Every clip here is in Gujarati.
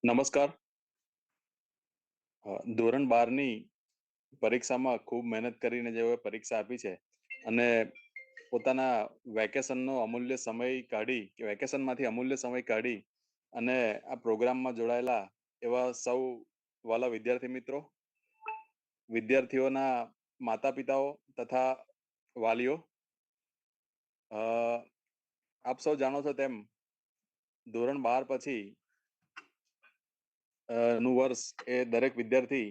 નમસ્કાર. ધોરણ 12ની પરીક્ષામાં ખૂબ મહેનત કરીને જેઓએ પરીક્ષા આપી છે અને પોતાના વેકેશનનો અમૂલ્ય સમય કાઢી કે વેકેશનમાંથી અમૂલ્ય સમય કાઢી અને આ પ્રોગ્રામમાં જોડાયેલા એવા સૌ વાલા વિદ્યાર્થી મિત્રો, વિદ્યાર્થીઓના માતા પિતાઓ તથા વાલીઓ, અ, આપ સૌ જાણો છો તેમ ધોરણ 12 પછી નું વર્ષ એ દરેક વિદ્યાર્થી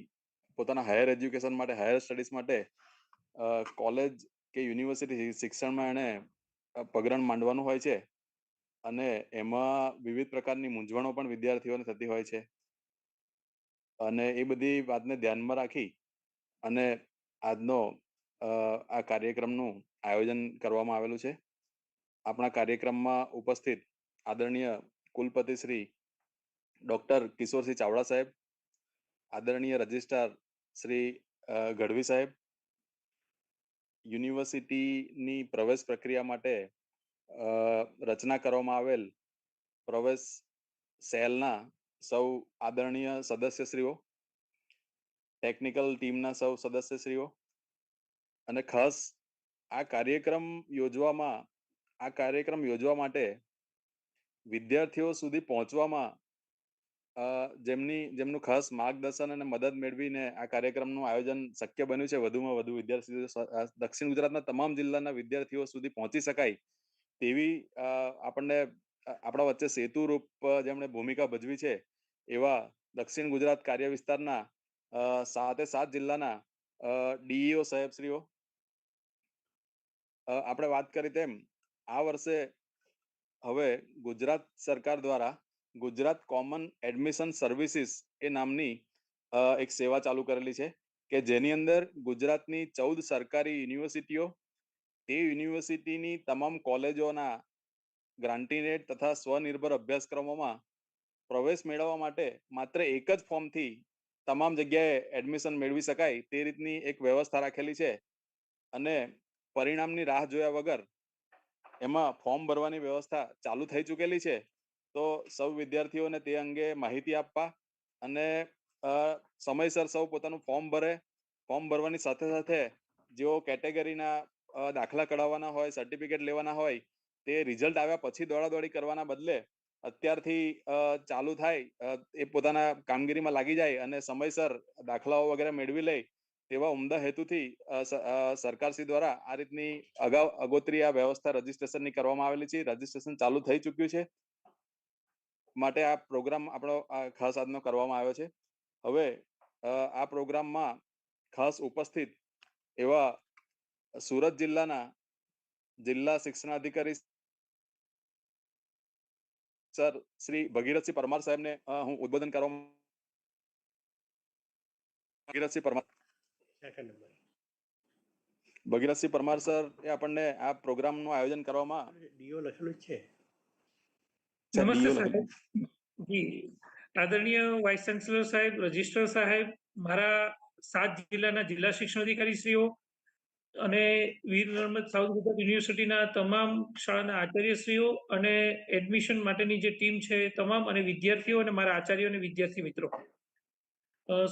પોતાના હાયર એજ્યુકેશન માટે, હાયર સ્ટડીઝ માટે કોલેજ કે યુનિવર્સિટી શિક્ષણમાં એને પગરણ માંડવાનું હોય છે અને એમાં વિવિધ પ્રકારની મૂંઝવણો પણ વિદ્યાર્થીઓને થતી હોય છે. અને એ બધી વાતને ધ્યાનમાં રાખી અને આજનો આ કાર્યક્રમનું આયોજન કરવામાં આવેલું છે. આપણા કાર્યક્રમમાં ઉપસ્થિત આદરણીય કુલપતિ શ્રી ડોક્ટર કિશોરસિંહ ચાવડા સાહેબ, આદરણીય રજિસ્ટ્રાર શ્રી ગઢવી સાહેબ, યુનિવર્સિટીની પ્રવેશ પ્રક્રિયા માટે રચના કરવામાં આવેલ પ્રવેશ સેલના સૌ આદરણીય સદસ્યશ્રીઓ, ટેકનિકલ ટીમના સૌ સદસ્યશ્રીઓ અને ખાસ આ કાર્યક્રમ યોજવા માટે વિદ્યાર્થીઓ સુધી પહોંચવામાં જેમનું ખાસ માર્ગદર્શન અને મદદ મેળવીને આ કાર્યક્રમનું આયોજન શક્ય બન્યું છે. વધુમાં વધુ વિદ્યાર્થીઓ દક્ષિણ ગુજરાતના તમામ જિલ્લાના વિદ્યાર્થીઓ સુધી પહોંચી શકાય તેવી આપણને આપણા વચ્ચે સેતુરૂપ જેમણે ભૂમિકા ભજવી છે એવા દક્ષિણ ગુજરાત કાર્ય વિસ્તારના 7 જિલ્લાના ડીઈઓ સાહેબશ્રીઓ, આપણે વાત કરી તેમ આ વર્ષે હવે ગુજરાત સરકાર દ્વારા ગુજરાત કોમન એડમિશન સર્વિસીસ એ નામની એક સેવા ચાલુ કરેલી છે કે જેની અંદર ગુજરાતની 14 સરકારી યુનિવર્સિટીઓ, તે યુનિવર્સિટીની તમામ કોલેજોના ગ્રાન્ટીનેટ તથા સ્વનિર્ભર અભ્યાસક્રમોમાં પ્રવેશ મેળવવા માટે માત્ર એક જ ફોર્મથી તમામ જગ્યાએ એડમિશન મેળવી શકાય તે રીતની એક વ્યવસ્થા રાખેલી છે. અને પરિણામની રાહ જોયા વગર એમાં ફોર્મ ભરવાની વ્યવસ્થા ચાલુ થઈ ચૂકેલી છે. તો સૌ વિદ્યાર્થીઓને તે અંગે માહિતી આપવા અને સમયસર સૌ પોતાનું ફોર્મ ભરે. ફોર્મ ભરવાની સાથે સાથે જેઓ કેટેગરીના દાખલા કઢાવવાના હોય, સર્ટિફિકેટ લેવાના હોય, તે રિઝલ્ટ આવ્યા પછી દોડાદોડી કરવાના બદલે અત્યારથી ચાલુ થાય એ પોતાના કામગીરીમાં લાગી જાય અને સમયસર દાખલાઓ વગેરે મેળવી લે તેવા ઉમદા હેતુથી સરકારશ્રી દ્વારા આ રીતની અગોતરી આ વ્યવસ્થા રજીસ્ટ્રેશનની કરવામાં આવેલી છે. રજીસ્ટ્રેશન ચાલુ થઈ ચૂક્યું છે માટે આ પ્રોગ્રામ આપણો ખાસ આજનો કરવામાં આવ્યો છે. હવે આ પ્રોગ્રામમાં ખાસ ઉપસ્થિત એવા સુરત જિલ્લાના જિલ્લા શિક્ષણાધિકારી સર શ્રી ભગીરથસિંહ પરમાર સાહેબને હું ઉદબોધન કરવા ભગીરથસિંહ પરમાર સર એ આપણને આ પ્રોગ્રામનું આયોજન કરવામાં ડીઓ લખેલું છે. નમસ્તે સાહેબ. જી, આદરણીય વાઇસ ચાન્સલર સાહેબ, રજિસ્ટ્રાર સાહેબ, મારા 7 જિલ્લાના જિલ્લા શિક્ષણ અધિકારીશ્રીઓ અને વીર નર્મદ સાઉથ ગુજરાત યુનિવર્સિટીના તમામ શાળાના આચાર્યશ્રીઓ અને એડમિશન માટેની જે ટીમ છે તમામ અને વિદ્યાર્થીઓ અને મારા આચાર્યો અને વિદ્યાર્થી મિત્રો,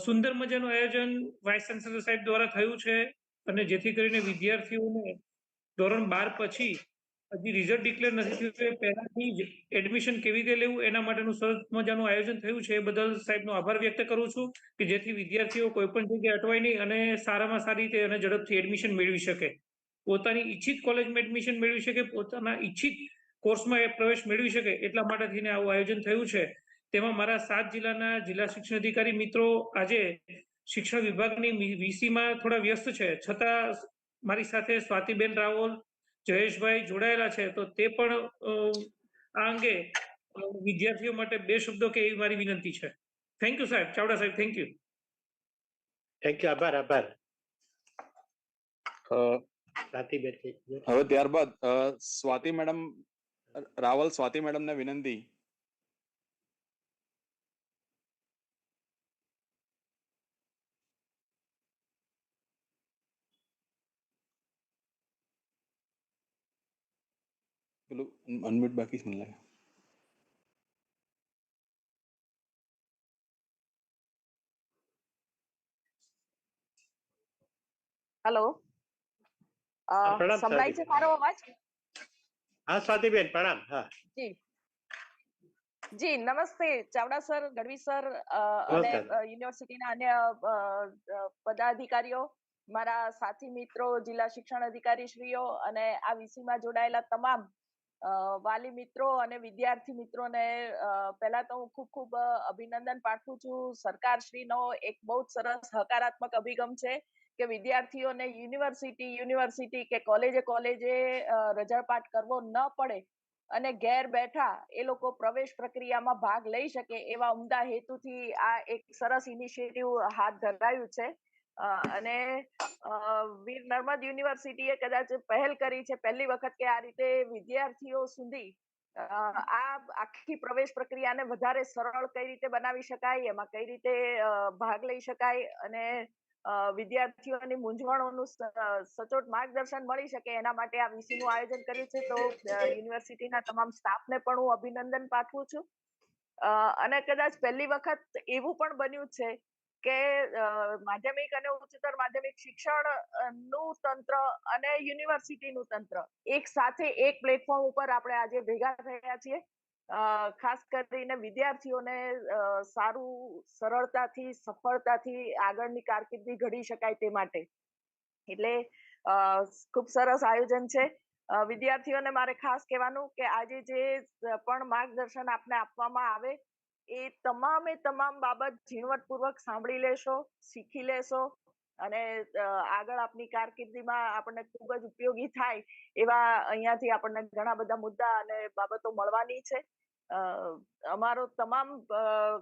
સુંદર મજાનું આયોજન વાઇસ ચાન્સલર સાહેબ દ્વારા થયું છે અને જેથી કરીને વિદ્યાર્થીઓને ધોરણ 12 પછી હજી રિઝલ્ટ ડિક્લેર નથી થયું પહેલાથી જ એડમિશન કેવી રીતે લેવું એના માટેનું સરસ મજાનું આયોજન થયું છે. એ બદલ સાહેબનો આભાર વ્યક્ત કરું છું કે જેથી વિદ્યાર્થીઓ કોઈ પણ જગ્યાએ અટવાય નહીં અને સારામાં સારી રીતે અને ઝડપથી એડમિશન મેળવી શકે, પોતાની ઈચ્છિત કોલેજમાં એડમિશન મેળવી શકે, પોતાના ઈચ્છિત કોર્સમાં પ્રવેશ મેળવી શકે. એટલા માટે થઈને આવું આયોજન થયું છે. તેમાં મારા 7 જિલ્લાના જિલ્લા શિક્ષણ અધિકારી મિત્રો આજે શિક્ષણ વિભાગની વીસીમાં થોડા વ્યસ્ત છે, છતાં મારી સાથે સ્વાતિબેન રાવલ, જયેશભાઈ જોડાયેલા છે. તો તે પણ આ અંગે વિદ્યાર્થીઓ માટે 2 શબ્દો કે એવી મારી વિનંતી છે. થેન્ક યુ સાહેબ, ચાવડા સાહેબ, થેન્ક યુ. આભાર. હવે ત્યારબાદ સ્વાતિ મેડમ, રાવલ સ્વાતિ મેડમને વિનંતી. પેલું અનમ્યુટ બાકી છે મને લાગે. હેલો, પ્રણામ સંભળાય છે મારો અવાજ? હા સ્વાતિબેન પ્રણામ. હા જી જી, નમસ્તે ચાવડા સર, ગઢવી સર અને યુનિવર્સિટીના અન્ય પદાધિકારીઓ, મારા સાથી મિત્રો, જિલ્લા શિક્ષણ અધિકારી શ્રીઓ અને આ વિષયમાં જોડાયેલા તમામ વાલી મિત્રો અને વિદ્યાર્થી મિત્રોને પહેલા તો હું ખૂબ ખૂબ અભિનંદન પાઠવું છું. સરકારશ્રીનો એક બહુ જ સરસ હકારાત્મક અભિગમ છે કે વિદ્યાર્થીઓને યુનિવર્સિટી કે કોલેજે રજાપાટ કરવો ન પડે અને ઘેર બેઠા એ લોકો પ્રવેશ પ્રક્રિયામાં ભાગ લઈ શકે એવા ઉમદા હેતુથી આ એક સરસ ઇનિશિયેટિવ હાથ ધરાયું છે. અને વીર નર્મદ યુનિવર્સિટીએ કદાચ પહેલ કરી છે પહેલી વખત કે આ રીતે વિદ્યાર્થીઓ સુધી આ આખી પ્રવેશ પ્રક્રિયાને વધારે સરળ કઈ રીતે બનાવી શકાય, એમાં કઈ રીતે ભાગ લઈ શકાય અને વિદ્યાર્થીઓની મૂંઝવણોનું સચોટ માર્ગદર્શન મળી શકે એના માટે આ વિષયનું આયોજન કર્યું છે. તો યુનિવર્સિટીના તમામ સ્ટાફને પણ હું અભિનંદન પાઠવું છું. અને કદાચ પહેલી વખત એવું પણ બન્યું છે કે માધ્યમિક અને ઉચ્ચતર માધ્યમિક શિક્ષણ નું તંત્ર અને યુનિવર્સિટીનું તંત્ર એક સાથે એક પ્લેટફોર્મ ઉપર આપણે આજે ભેગા થયા છીએ. ખાસ કરીને વિદ્યાર્થીઓને સારું સરળતાથી સફળતાથી આગળની કારકિર્દી ઘડી શકાય તે માટે. એટલે ખૂબ સરસ આયોજન છે. વિદ્યાર્થીઓને મારે ખાસ કહેવાનું કે આજે જે પણ માર્ગદર્શન આપને આપવામાં આવે એ તમામ બાબત ઝીણવટપૂર્વક સાંભળી લેશો, શીખી લેશો અને આગળ આપની કારકિર્દીમાં આપણને ખૂબ જ ઉપયોગી થાય એવા અહીંયાથી આપણને ઘણા બધા મુદ્દા અને બાબતો મળવાની છે. અમારો તમામ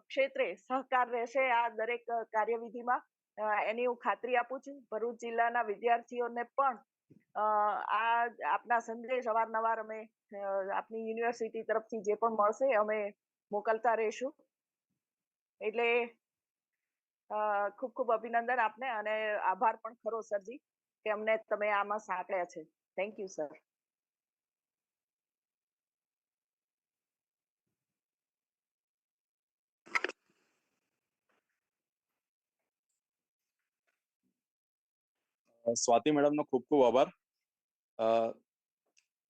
ક્ષેત્રે સહકાર રહેશે આ દરેક કાર્યવિધિમાં, એની હું ખાતરી આપું છું. ભરૂચ જિલ્લાના વિદ્યાર્થીઓને પણ આ આપના સંદેશ અવારનવાર અમે આપની યુનિવર્સિટી તરફથી જે પણ મળશે અમે મોકલતા રહીશું. એટલે ખૂબ ખૂબ અભિનંદન આપને અને આભાર પણ ખરો સરજી કે અમને તમે આમાં સાંકળ્યા છે. Thank you sir. સ્વાતિ મેડમનો ખૂબ ખૂબ આભાર.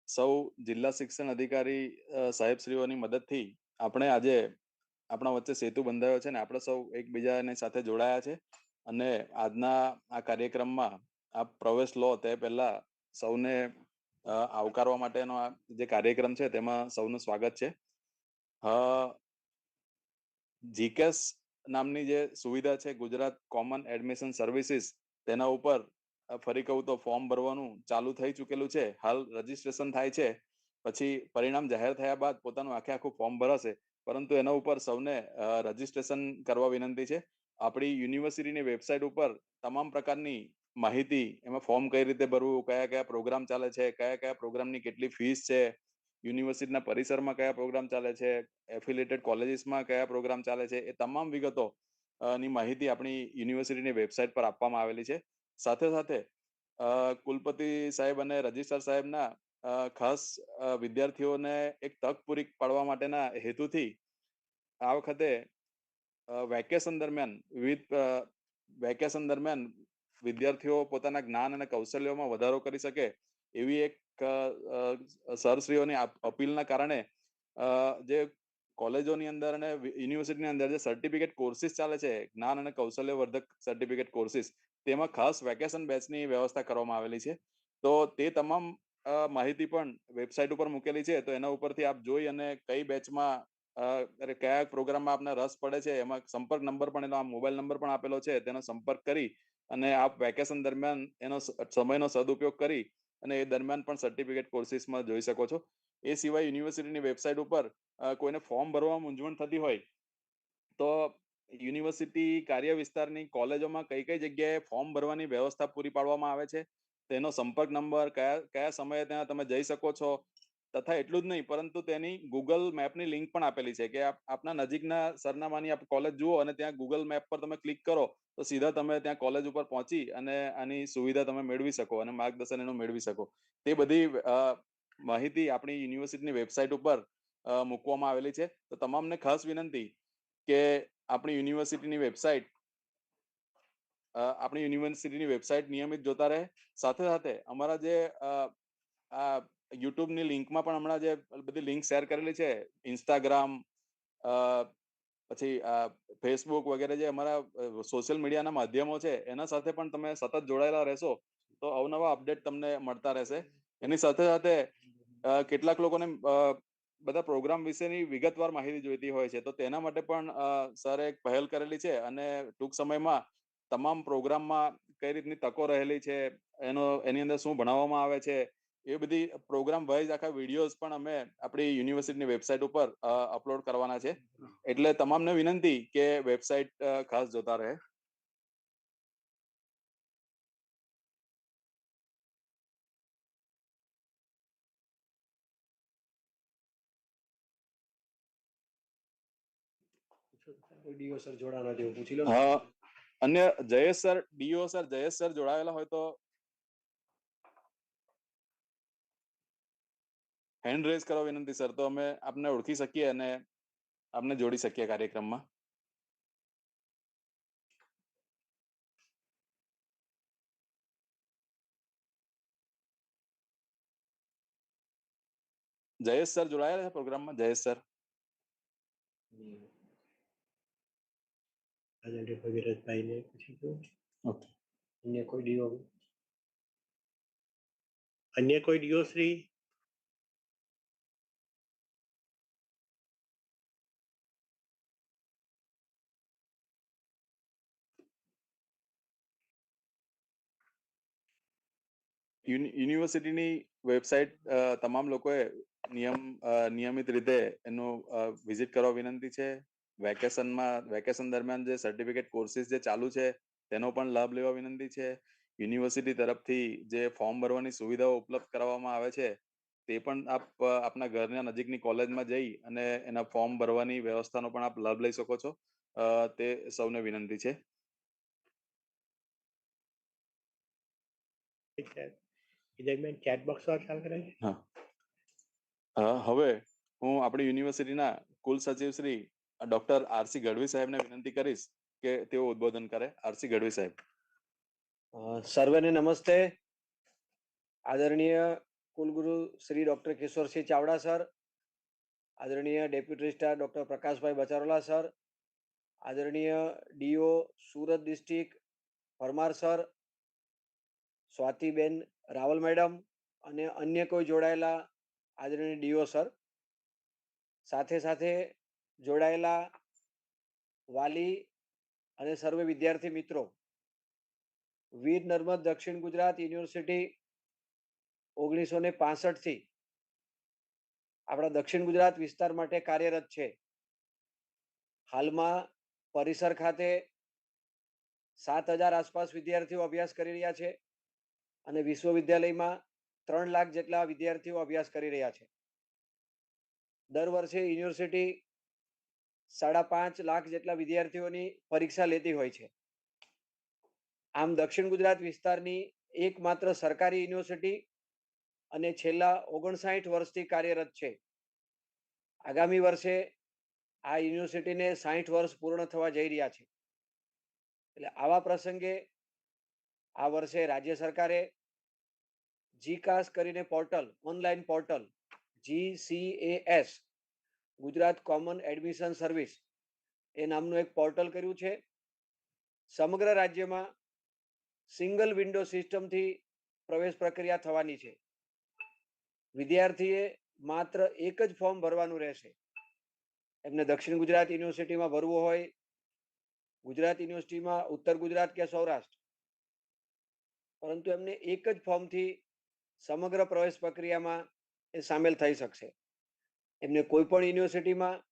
સૌ જિલ્લા શિક્ષણ અધિકારી સાહેબશ્રીઓની મદદથી આપણે આજે આપણા વચ્ચે સેતુ બંધાયો છે ને આપણે સૌ એકબીજાની સાથે જોડાયા છે અને આજના આ કાર્યક્રમમાં આપ પ્રવેશ લો તે પહેલા સૌને આવકારવા માટેનો આ જે કાર્યક્રમ છે તેમાં સૌનું સ્વાગત છે. જીકેસ નામની જે સુવિધા છે ગુજરાત કોમન એડમિશન સર્વિસીસ, તેના ઉપર ફરી કહું તો ફોર્મ ભરવાનું ચાલુ થઈ ચૂકેલું છે. હાલ રજીસ્ટ્રેશન થાય છે, પછી પરિણામ જાહેર થયા બાદ પોતાનું આખું ફોર્મ ભરાશે, પરંતુ એના ઉપર સૌને રજીસ્ટ્રેશન કરવા વિનંતી છે. આપણી યુનિવર્સિટીની વેબસાઇટ ઉપર તમામ પ્રકારની માહિતી, એમાં ફોર્મ કઈ રીતે ભરવું, કયા કયા પ્રોગ્રામ ચાલે છે, કયા કયા પ્રોગ્રામની કેટલી ફીસ છે, યુનિવર્સિટીના પરિસરમાં કયા પ્રોગ્રામ ચાલે છે, એફિલિએટેડ કોલેજીસમાં કયા પ્રોગ્રામ ચાલે છે, એ તમામ વિગતો ની માહિતી આપણી યુનિવર્સિટીની વેબસાઇટ પર આપવામાં આવેલી છે. સાથે સાથે કુલપતિ સાહેબ અને રજિસ્ટ્રાર સાહેબના ખાસ વિદ્યાર્થીઓને એક તક પૂરી પાડવા માટેના હેતુથી આ વખતે વેકેશન દરમિયાન વિદ્યાર્થીઓ પોતાના જ્ઞાન અને કૌશલ્યોમાં વધારો કરી શકે એવી એક સરશ્રીઓની અપીલના કારણે જે કોલેજોની અંદર અને યુનિવર્સિટીની અંદર જે સર્ટિફિકેટ કોર્સિસ ચાલે છે, જ્ઞાન અને કૌશલ્યવર્ધક સર્ટિફિકેટ કોર્સિસ, તેમાં ખાસ વેકેશન બેચની વ્યવસ્થા કરવામાં આવેલી છે. તો તે તમામ માહિતી પણ વેબસાઇટ ઉપર મૂકેલી છે. તો એના ઉપરથી આપ જોઈ અને કઈ બેચમાં કયા પ્રોગ્રામમાં આપને રસ પડે છે, એમાં સંપર્ક નંબર પણ એનો મોબાઈલ નંબર પણ આપેલો છે, તેનો સંપર્ક કરી અને આપ વેકેશન દરમિયાન એનો સમયનો સદુપયોગ કરી અને એ દરમિયાન પણ સર્ટિફિકેટ કોર્સિસમાં જોઈ શકો છો. એ સિવાય યુનિવર્સિટીની વેબસાઇટ ઉપર કોઈને ફોર્મ ભરવા મૂંઝવણ થતી હોય તો યુનિવર્સિટી કાર્ય વિસ્તારની કોલેજોમાં કઈ કઈ જગ્યાએ ફોર્મ ભરવાની વ્યવસ્થા પૂરી પાડવામાં આવે છે, તેનો સંપર્ક નંબર, કયા સમયે ત્યાં તમે જઈ શકો છો, તથા એટલું જ નહીં પરંતુ તેની ગૂગલ મેપની લિંક પણ આપેલી છે કે આપના નજીકના સરનામાની આપ કોલેજ જુઓ અને ત્યાં ગૂગલ મેપ પર તમે ક્લિક કરો તો સીધા તમે ત્યાં કોલેજ ઉપર પહોંચી અને આની સુવિધા તમે મેળવી શકો અને માર્ગદર્શન એનું મેળવી શકો. તે બધી માહિતી આપણી યુનિવર્સિટીની વેબસાઇટ ઉપર મૂકવામાં આવેલી છે. તો તમામને ખાસ વિનંતી કે આપણી યુનિવર્સિટીની વેબસાઇટ આપણી યુનિવર્સિટીની વેબસાઇટ નિયમિત જોતા રહે. સાથે સાથે અમારા જે આ યુટ્યુબની લિંકમાં પણ હમણાં જે બધી લિંક શેર કરેલી છે, ઇન્સ્ટાગ્રામ પછી ફેસબુક વગેરે જે અમારા સોશિયલ મીડિયાના માધ્યમો છે, એના સાથે પણ તમે સતત જોડાયેલા રહેશો તો અવનવા અપડેટ તમને મળતા રહેશે. એની સાથે સાથે કેટલાક લોકોને બધા પ્રોગ્રામ વિશેની વિગતવાર માહિતી જોઈતી હોય છે, તો તેના માટે પણ સરે એક પહેલ કરેલી છે અને ટૂંક સમયમાં તમામ પ્રોગ્રામમાં કઈ રીતની તકો રહેલી છે, એની અંદર શું ભણાવવામાં આવે છે, એ બધી પ્રોગ્રામ વાઇઝ આખા વિડીયોઝ પણ અમે આપણી યુનિવર્સિટીની વેબસાઇટ ઉપર અપલોડ કરવાના છે. એટલે તમામને વિનંતી કે વેબસાઇટ ખાસ જોતા રહે. ડીઓ સર જોડાના જેવું પૂછી લો. અન્ય Jayesh sir, DO sir Jayesh sir જોડાયેલા હોય તો હેન્ડ રેઝ કરવા વિનંતી સર, તો અમે આપને ઓળખી શકીએ અને આપને જોડી શકીએ કાર્યક્રમમાં. જયેશ સર જોડાયેલા છે પ્રોગ્રામમાં? જયેશ સર વિરજભાઈને પૂછી દો. અન્ય કોઈ ડીઓ શ્રી? યુનિવર્સિટીની વેબસાઇટ તમામ લોકોએ નિયમિત રીતે એનું વિઝિટ કરવા વિનંતી છે. વેકેશન દરમિયાન જે સર્ટિફિકેટ કોર્સિસ જે ચાલુ છે તેનો પણ લાભ લેવા વિનંતી છે. યુનિવર્સિટી તરફથી જે ફોર્મ ભરવાની સુવિધાઓ ઉપલબ્ધ કરવામાં આવે છે તે પણ આપ આપના ઘરના નજીકની કોલેજમાં જઈ અને એના ફોર્મ ભરવાની વ્યવસ્થાનો પણ આપ લાભ લઈ શકો છો. તે સૌને વિનંતી છે. દરમિયાન ચેટ બોક્સ ચાલુ કરે છે. હવે હું આપણી યુનિવર્સિટીના કુલ સચિવ શ્રી ડોક્ટર આરસી ગઢવી સાહેબને વિનંતી કરીશ કે તેઓ ઉદ્બોધન કરે. આરસી ગઢવી સાહેબ. સર્વેને નમસ્તે. આદરણીય કુલગુરુ શ્રી ડોક્ટર કિશોરસિંહ ચાવડા સર, આદરણીય deputy registrar doctor Prakashbhai Bacharola sir, આદરણીય DO Surat district Parmar sir, Swatiben Raval madam અને અન્ય કોઈ જોડાયેલા આદરણીય ડીઓ સર, સાથે સાથે જોડાયેલા વાલી અને સર્વે વિદ્યાર્થી મિત્રો, વીર નર્મદ દક્ષિણ ગુજરાત યુનિવર્સિટી 1965 થી આપણા દક્ષિણ ગુજરાત વિસ્તાર માટે કાર્યરત છે. હાલમાં પરિસર ખાતે 7,000 આસપાસ વિદ્યાર્થીઓ અભ્યાસ કરી રહ્યા છે અને વિશ્વવિદ્યાલયમાં 3 લાખ જેટલા વિદ્યાર્થીઓ અભ્યાસ કરી રહ્યા છે. દર વર્ષે યુનિવર્સિટી 5.5 લાખ જેટલા વિદ્યાર્થીઓની પરીક્ષા લેતી હોય છે. આમ દક્ષિણ ગુજરાત વિસ્તારની એકમાત્ર સરકારી યુનિવર્સિટી અને છેલ્લા 59 વર્ષથી કાર્યરત છે. આગામી વર્ષે આ યુનિવર્સિટીને 60 વર્ષ પૂર્ણ થવા જઈ રહ્યા છે. એટલે આવા પ્રસંગે આ વર્ષે રાજ્ય સરકારે જીકાસ કરીને portal, online portal GCAS Gujarat common admission service એ નામનું એક પોર્ટલ કર્યું છે. સમગ્ર રાજ્યમાં સિંગલ વિન્ડો સિસ્ટમથી પ્રવેશ પ્રક્રિયા થવાની છે. વિદ્યાર્થીએ માત્ર એક જ ફોર્મ ભરવાનું રહેશે. એમને દક્ષિણ ગુજરાત યુનિવર્સિટીમાં ભરવું હોય, ગુજરાત યુનિવર્સિટીમાં ઉત્તર ગુજરાત કે સૌરાષ્ટ્ર, પરંતુ એમને એક જ ફોર્મથી સમગ્ર પ્રવેશ પ્રક્રિયામાં એ સામેલ થઈ શકશે. એમને કોઈ પણ યુનિવર્સિટીમાં,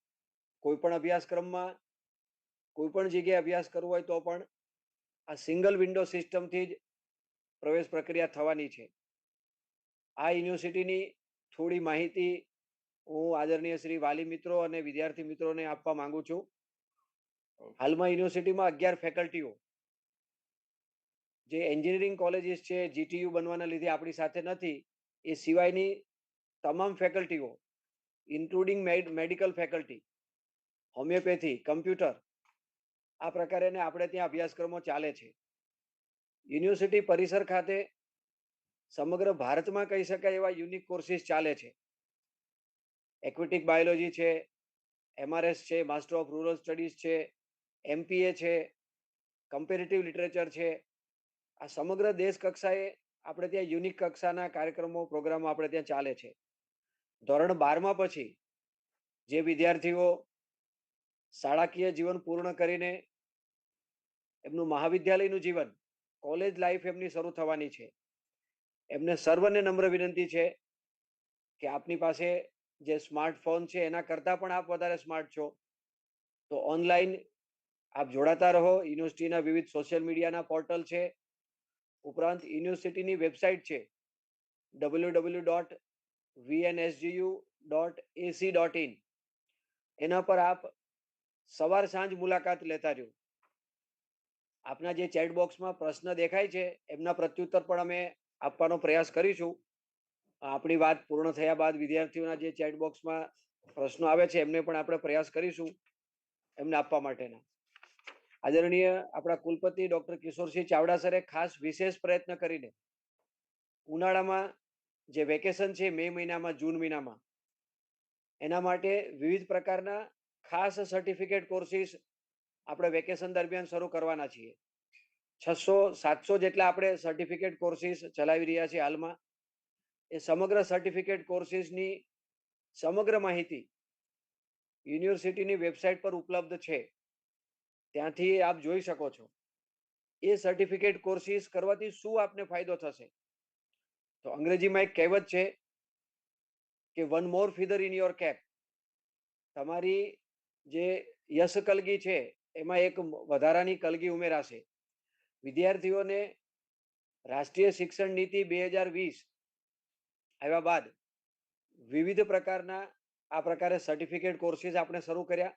કોઈ પણ અભ્યાસક્રમમાં, કોઈ પણ જગ્યાએ અભ્યાસ કરવો હોય તો પણ આ સિંગલ વિન્ડો સિસ્ટમથી જ પ્રવેશ પ્રક્રિયા થવાની છે. આ યુનિવર્સિટીની થોડી માહિતી હું આદરણીય શ્રી વાલી મિત્રો અને વિદ્યાર્થી મિત્રોને આપવા માંગુ છું. હાલમાં યુનિવર્સિટીમાં 11 ફેકલ્ટીઓ, જે એન્જિનિયરિંગ કોલેજીસ છે, જીટીયુ બનવાના લીધે આપણી સાથે નથી, એ સિવાયની તમામ ફેકલ્ટીઓ including medical faculty, homeopathy, computer, આ પ્રકારે આપણે ત્યાં અભ્યાસક્રમો ચાલે છે. યુનિવર્સિટી પરિસર ખાતે સમગ્ર ભારતમાં કહી શકાય એવા યુનિક કોર્સિસ ચાલે છે. એક્વેટિક બાયોલોજી છે, MRS છે, માસ્ટર ઓફ રૂરલ સ્ટડીઝ છે, MPA છે, કમ્પેરેટિવ લિટરેચર છે. આ સમગ્ર દેશ કક્ષાએ આપણે ત્યાં યુનિક કક્ષાના કાર્યક્રમો પ્રોગ્રામો આપણે ત્યાં ચાલે છે. ધોરણ 12માં પછી જે વિદ્યાર્થીઓ શાળાકીય જીવન પૂર્ણ કરીને એમનું મહાવિદ્યાલયનું જીવન, કોલેજ લાઈફ એમની શરૂ થવાની છે, એમને સર્વને નમ્ર વિનંતી છે કે આપની પાસે જે સ્માર્ટફોન છે એના કરતાં પણ આપ વધારે સ્માર્ટ છો, તો ઓનલાઈન આપ જોડાતા રહો. યુનિવર્સિટીના વિવિધ સોશિયલ મીડિયાના પોર્ટલ છે, ઉપરાંત યુનિવર્સિટીની વેબસાઇટ છે www.vnsgu.ac.in. એના પર આપ સવાર સાંજ મુલાકાત લેતા રહ્યો. આપના જે ચેટ બોક્સમાં પ્રશ્ન દેખાય છે એમના પ્રત્યુત્તર પણ અમે આપવાનો પ્રયાસ કરીશું. આપણી વાત પૂર્ણ થયા બાદ વિદ્યાર્થીઓના જે ચેટ બોક્સમાં પ્રશ્નો આવે છે એમને પણ આપણે પ્રયાસ કરીશું એમને આપવા માટેના. આદરણીય આપણા કુલપતિ ડોક્ટર કિશોરસિંહ ચાવડા સરે ખાસ વિશેષ પ્રયત્ન કરીને ઉનાળામાં જે વેકેશન છે મે મહિનામાં, જૂન મહિનામાં, એના માટે વિવિધ પ્રકારના ખાસ સર્ટિફિકેટ કોર્સિસ આપણે વેકેશન દરમિયાન શરૂ કરવાના છીએ. 600-700 જેટલા આપણે સર્ટિફિકેટ કોર્સિસ ચલાવી રહ્યા છીએ હાલમાં. એ સમગ્ર સર્ટિફિકેટ કોર્સિસની સમગ્ર માહિતી યુનિવર્સિટીની વેબસાઇટ પર ઉપલબ્ધ છે, ત્યાંથી આપ જોઈ શકો છો. એ સર્ટિફિકેટ કોર્સિસ કરવાથી શું આપને ફાયદો થશે? તો અંગ્રેજીમાં એક કહેવત છે કે one more feather in your cap. તમારી જે યશ કલગી છે એમાં એક વધારાની કલગી ઉમેરાશે. વિદ્યાર્થીઓને રાષ્ટ્રીય શિક્ષણ નીતિ 2020 આવ્યા બાદ વિવિધ પ્રકારના આ પ્રકારે સર્ટિફિકેટ કોર્સિસ આપણે શરૂ કર્યા,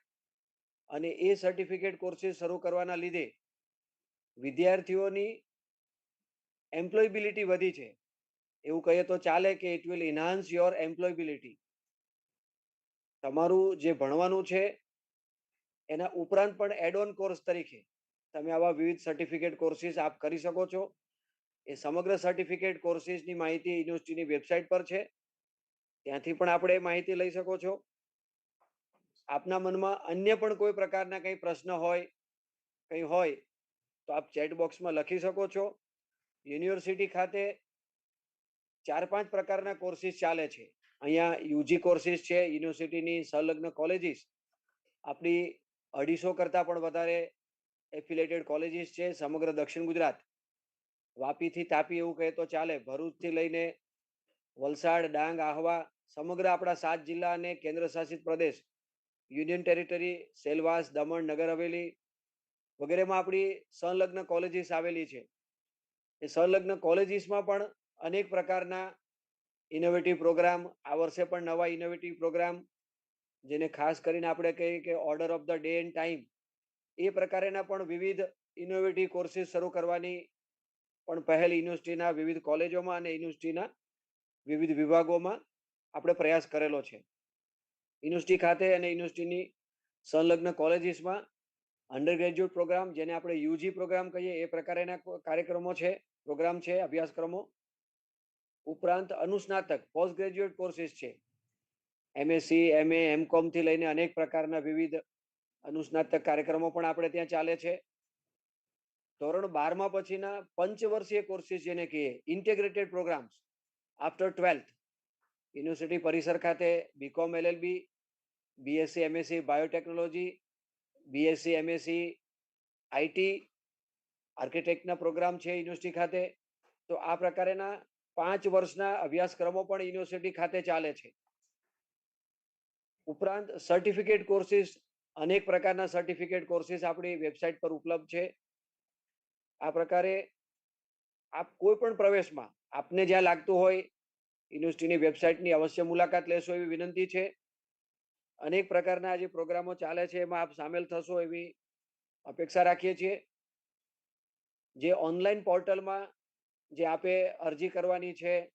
અને એ સર્ટિફિકેટ કોર્સિસ શરૂ કરવાના લીધે વિદ્યાર્થીઓની એમ્પ્લોયબિલિટી વધી છે. એવું કહીએ તો ચાલે કે it will enhance your employability. તમારું જે ભણવાનું છે એના ઉપરાંત પણ એડ ઓન કોર્સ તરીકે તમે આવા વિવિધ સર્ટિફિકેટ કોર્સિસ આપ કરી શકો છો. એ સમગ્ર સર્ટિફિકેટ કોર્સિસની માહિતી યુનિવર્સિટીની વેબસાઇટ પર છે, ત્યાંથી પણ આપણે માહિતી લઈ શકો છો. આપના મનમાં અન્ય પણ કોઈ પ્રકારના કંઈ પ્રશ્ન હોય, કંઈ હોય તો આપ ચેટ બોક્સમાં લખી શકો છો. યુનિવર્સિટી ખાતે 4-5 પ્રકારના કોર્સિસ ચાલે છે. અહીંયા યુજી કોર્સિસ છે, યુનિવર્સિટીની સંલગ્ન કોલેજીસ આપણી 250 કરતાં પણ વધારે એફિલેટેડ કોલેજીસ છે સમગ્ર દક્ષિણ ગુજરાત. વાપીથી તાપી એવું કહે તો ચાલે, ભરૂચથી લઈને વલસાડ, ડાંગ, આહવા, સમગ્ર આપણા 7 જિલ્લા અને કેન્દ્ર શાસિત પ્રદેશ, યુનિયન ટેરિટરી, સેલવાસ, દમણ, નગર હવેલી વગેરેમાં આપણી સંલગ્ન કોલેજીસ આવેલી છે. એ સંલગ્ન કોલેજીસમાં પણ અનેક પ્રકારના ઇનોવેટિવ પ્રોગ્રામ, આ વર્ષે પણ નવા ઇનોવેટિવ પ્રોગ્રામ, જેને ખાસ કરીને આપણે કહીએ કે order of the day and time, એ પ્રકારેના પણ વિવિધ ઇનોવેટિવ કોર્સિસ શરૂ કરવાની પણ પહેલ યુનિવર્સિટીના વિવિધ કોલેજોમાં અને યુનિવર્સિટીના વિવિધ વિભાગોમાં આપણે પ્રયાસ કરેલો છે. યુનિવર્સિટી ખાતે અને યુનિવર્સિટીની સંલગ્ન કોલેજીસમાં અંડર ગ્રેજ્યુએટ પ્રોગ્રામ, જેને આપણે યુજી પ્રોગ્રામ કહીએ, એ પ્રકારેના કાર્યક્રમો છે, પ્રોગ્રામ છે, અભ્યાસક્રમો. ઉપરાંત અનુસ્નાતક પોસ્ટ ગ્રેજ્યુએટ કોર્સિસ છે, MSc, MA, MCOM થી લઈને અનેક પ્રકારના વિવિધ અનુસ્નાતક કાર્યક્રમો પણ આપણે ત્યાં ચાલે છે. ધોરણ 12માં પછીના પંચવર્ષીય કોર્સિસ જેને કહીએ, integrated programs after 12th, university પરિસર ખાતે BCom LLB, BSc MSc biotechnology, BSc MSc IT, આર્કિટેક્ટના પ્રોગ્રામ છે યુનિવર્સિટી ખાતે. તો આ પ્રકારેના 5 વર્ષના અભ્યાસક્રમો પણ યુનિવર્સિટી ખાતે ચાલે છે. ઉપરાંત સર્ટિફિકેટ કોર્સિસ, અનેક પ્રકારના સર્ટિફિકેટ કોર્સિસ આપણી વેબસાઇટ પર ઉપલબ્ધ છે. આ પ્રકારે આપ કોઈ પણ પ્રવેશમાં આપને જ્યાં લાગતું હોય યુનિવર્સિટીની વેબસાઇટની અવશ્ય મુલાકાત લેશો એવી વિનંતી છે. અનેક પ્રકારના જે પ્રોગ્રામો ચાલે છે એમાં આપ સામેલ થશો એવી અપેક્ષા રાખીએ છીએ. જે ઓનલાઈન પોર્ટલમાં જે આપે અરજી કરવાની છે,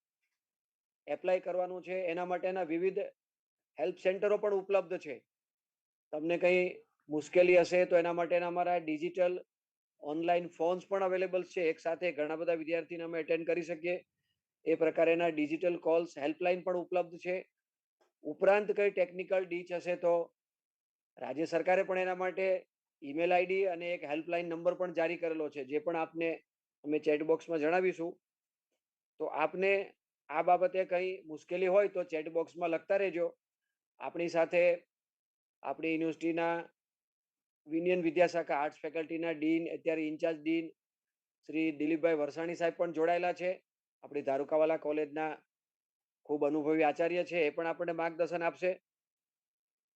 એપ્લાય કરવાનું છે, એના માટેના વિવિધ હેલ્પ સેન્ટરો પણ ઉપલબ્ધ છે. તમને કંઈ મુશ્કેલી હશે તો એના માટેના અમારા ડિજિટલ ઓનલાઈન ફોન્સ પણ અવેલેબલ છે, એક સાથે ઘણા બધા વિદ્યાર્થીને અમે એટેન્ડ કરી શકીએ એ પ્રકારેના ડિજિટલ કોલ્સ હેલ્પલાઇન પણ ઉપલબ્ધ છે. ઉપરાંત કઈ ટેકનિકલ ડીચ હશે તો રાજ્ય સરકારે પણ એના માટે ઈમેલ આઈડી અને એક હેલ્પલાઇન નંબર પણ જારી કરેલો છે, જે પણ આપને અમે ચેટ બોક્સમાં જણાવીશું. તો આપને આ બાબતે કઈ મુશ્કેલી હોય તો ચેટ બોક્સમાં લખતા રહેજો. આપણી સાથે આપણી યુનિવર્સિટીના યુનિયન વિદ્યાશાખા આર્ટ્સ ફેકલ્ટીના ડીન, અત્યારે ઇન્ચાર્જ ડીન શ્રી દિલીપભાઈ વરસાણી સાહેબ પણ જોડાયેલા છે. આપણી ધારુકાવાલા કોલેજના ખૂબ અનુભવી આચાર્ય છે, એ પણ આપણને માર્ગદર્શન આપશે.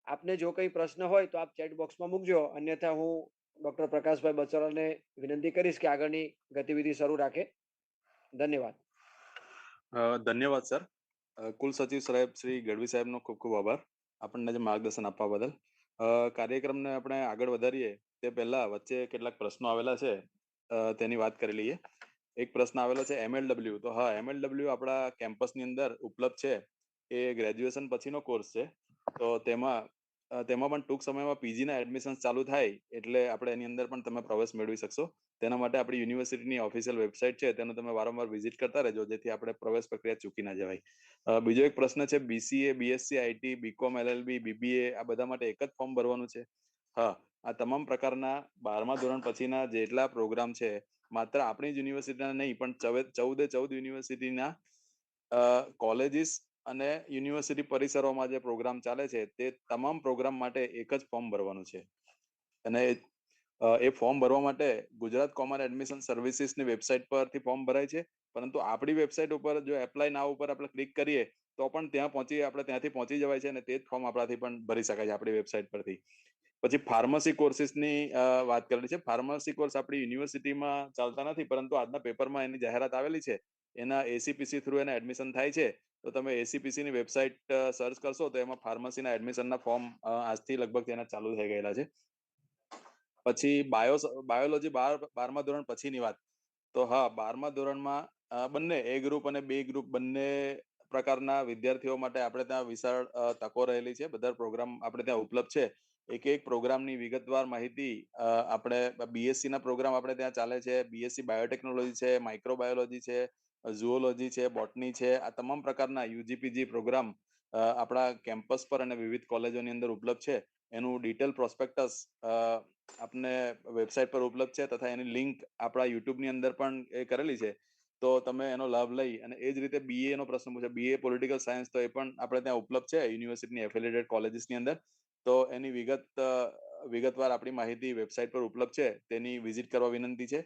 આપને જો કંઈ પ્રશ્ન હોય તો આપ ચેટ બોક્સમાં મૂકજો, અન્યથા હું ડોક્ટર પ્રકાશભાઈ બચરાને વિનંતી કરીશ કે આગળની ગતિવિધિ શરૂ રાખે. ધન્યવાદ. ધન્યવાદ સર. કુલ સચિવ સાહેબ શ્રી ગઢવી સાહેબનો ખૂબ ખૂબ આભાર આપણને જે માર્ગદર્શન આપવા બદલ. કાર્યક્રમને આપણે આગળ વધારીએ તે પહેલા વચ્ચે કેટલાક પ્રશ્નો આવેલા છે, તેની વાત કરી લઈએ. એક પ્રશ્ન આવેલો છે MLW. તો હા, MLW આપણા કેમ્પસની અંદર ઉપલબ્ધ છે. એ ગ્રેજ્યુએશન પછીનો કોર્સ છે. તો તેમાં પણ ટૂંક સમયમાં પીજીના એડમિશન ચાલુ થાય એટલે આપણે એની અંદર પણ તમે પ્રવેશ મેળવી શકશો. તેના માટે આપણી યુનિવર્સિટીની ઓફિશિયલ વેબસાઇટ છે, તેનો તમે વારંવાર વિઝિટ કરતા રહેજો, જેથી આપણે પ્રવેશ પ્રક્રિયા ચૂકી ના જવાય. બીજો એક પ્રશ્ન છે BCA, BSc, IT, BCom, LLB, BBA આ બધા માટે એક જ ફોર્મ ભરવાનું છે? હા, આ તમામ પ્રકારના 12મા ધોરણ પછીના જેટલા પ્રોગ્રામ છે, માત્ર આપણી જ યુનિવર્સિટીના નહીં પણ 14 યુનિવર્સિટીના કોલેજીસ અને યુનિવર્સિટી પરિસરોમાં જે પ્રોગ્રામ ચાલે છે તે તમામ પ્રોગ્રામ માટે એક જ ફોર્મ ભરવાનું છે. અને એ ફોર્મ ભરવા માટે ગુજરાત કોમન એડમિશન સર્વિસીસની વેબસાઇટ પરથી ફોર્મ ભરાય છે, પરંતુ આપણી વેબસાઇટ ઉપર જો એપ્લાય નાવ ઉપર આપણે ક્લિક કરીએ તો પણ ત્યાંથી પહોંચી જવાય છે અને તે જ ફોર્મ આપણાથી પણ ભરી શકાય છે આપણી વેબસાઇટ પરથી. પછી ફાર્મસી કોર્સીસની વાત કરેલી છે. ફાર્મસી કોર્સ આપણી યુનિવર્સિટીમાં ચાલતા નથી, પરંતુ આજના પેપરમાં એની જાહેરાત આવેલી છે. એના ACPC થ્રુ એના એડમિશન થાય છે. તો તમે ACPCની વેબસાઇટ સર્ચ કરશો તો એમાં ફાર્મસીના એડમિશનના ફોર્મ આજથી લગભગ તેના ચાલુ થઈ ગયેલા છે. પછી બાયોલોજી 12મા ધોરણ પછીની વાત. તો હા, 12મા ધોરણમાં બંને A ગ્રુપ અને B ગ્રુપ બંને પ્રકારના વિદ્યાર્થીઓ માટે આપણે ત્યાં વિશાળ તકો રહેલી છે. બધા પ્રોગ્રામ આપણે ત્યાં ઉપલબ્ધ છે. એક પ્રોગ્રામની વિગતવાર માહિતી આપણે BSc ના પ્રોગ્રામ આપણે ત્યાં ચાલે છે. BSc બાયોટેકનોલોજી છે, માઇક્રોબાયોલોજી છે, ઝુઓલોજી છે, બોટની છે. આ તમામ પ્રકારના UGPG પ્રોગ્રામ આપણા કેમ્પસ પર અને વિવિધ કોલેજોની અંદર ઉપલબ્ધ છે. એનું ડિટેલ પ્રોસ્પેક્ટસ આપને વેબસાઇટ પર ઉપલબ્ધ છે, તથા એની લિંક આપણા યુટ્યુબની અંદર પણ એ કરેલી છે. તો તમે એનો લાભ લઈ અને એ જ રીતે BA નો પ્રશ્ન પૂછે, BA પોલિટિકલ સાયન્સ, તો એ પણ આપણે ત્યાં ઉપલબ્ધ છે યુનિવર્સિટીની એફિલિએટેડ કોલેજીસની અંદર. તો એની વિગતવાર આપણી માહિતી વેબસાઇટ પર ઉપલબ્ધ છે, તેની વિઝિટ કરવા વિનંતી છે.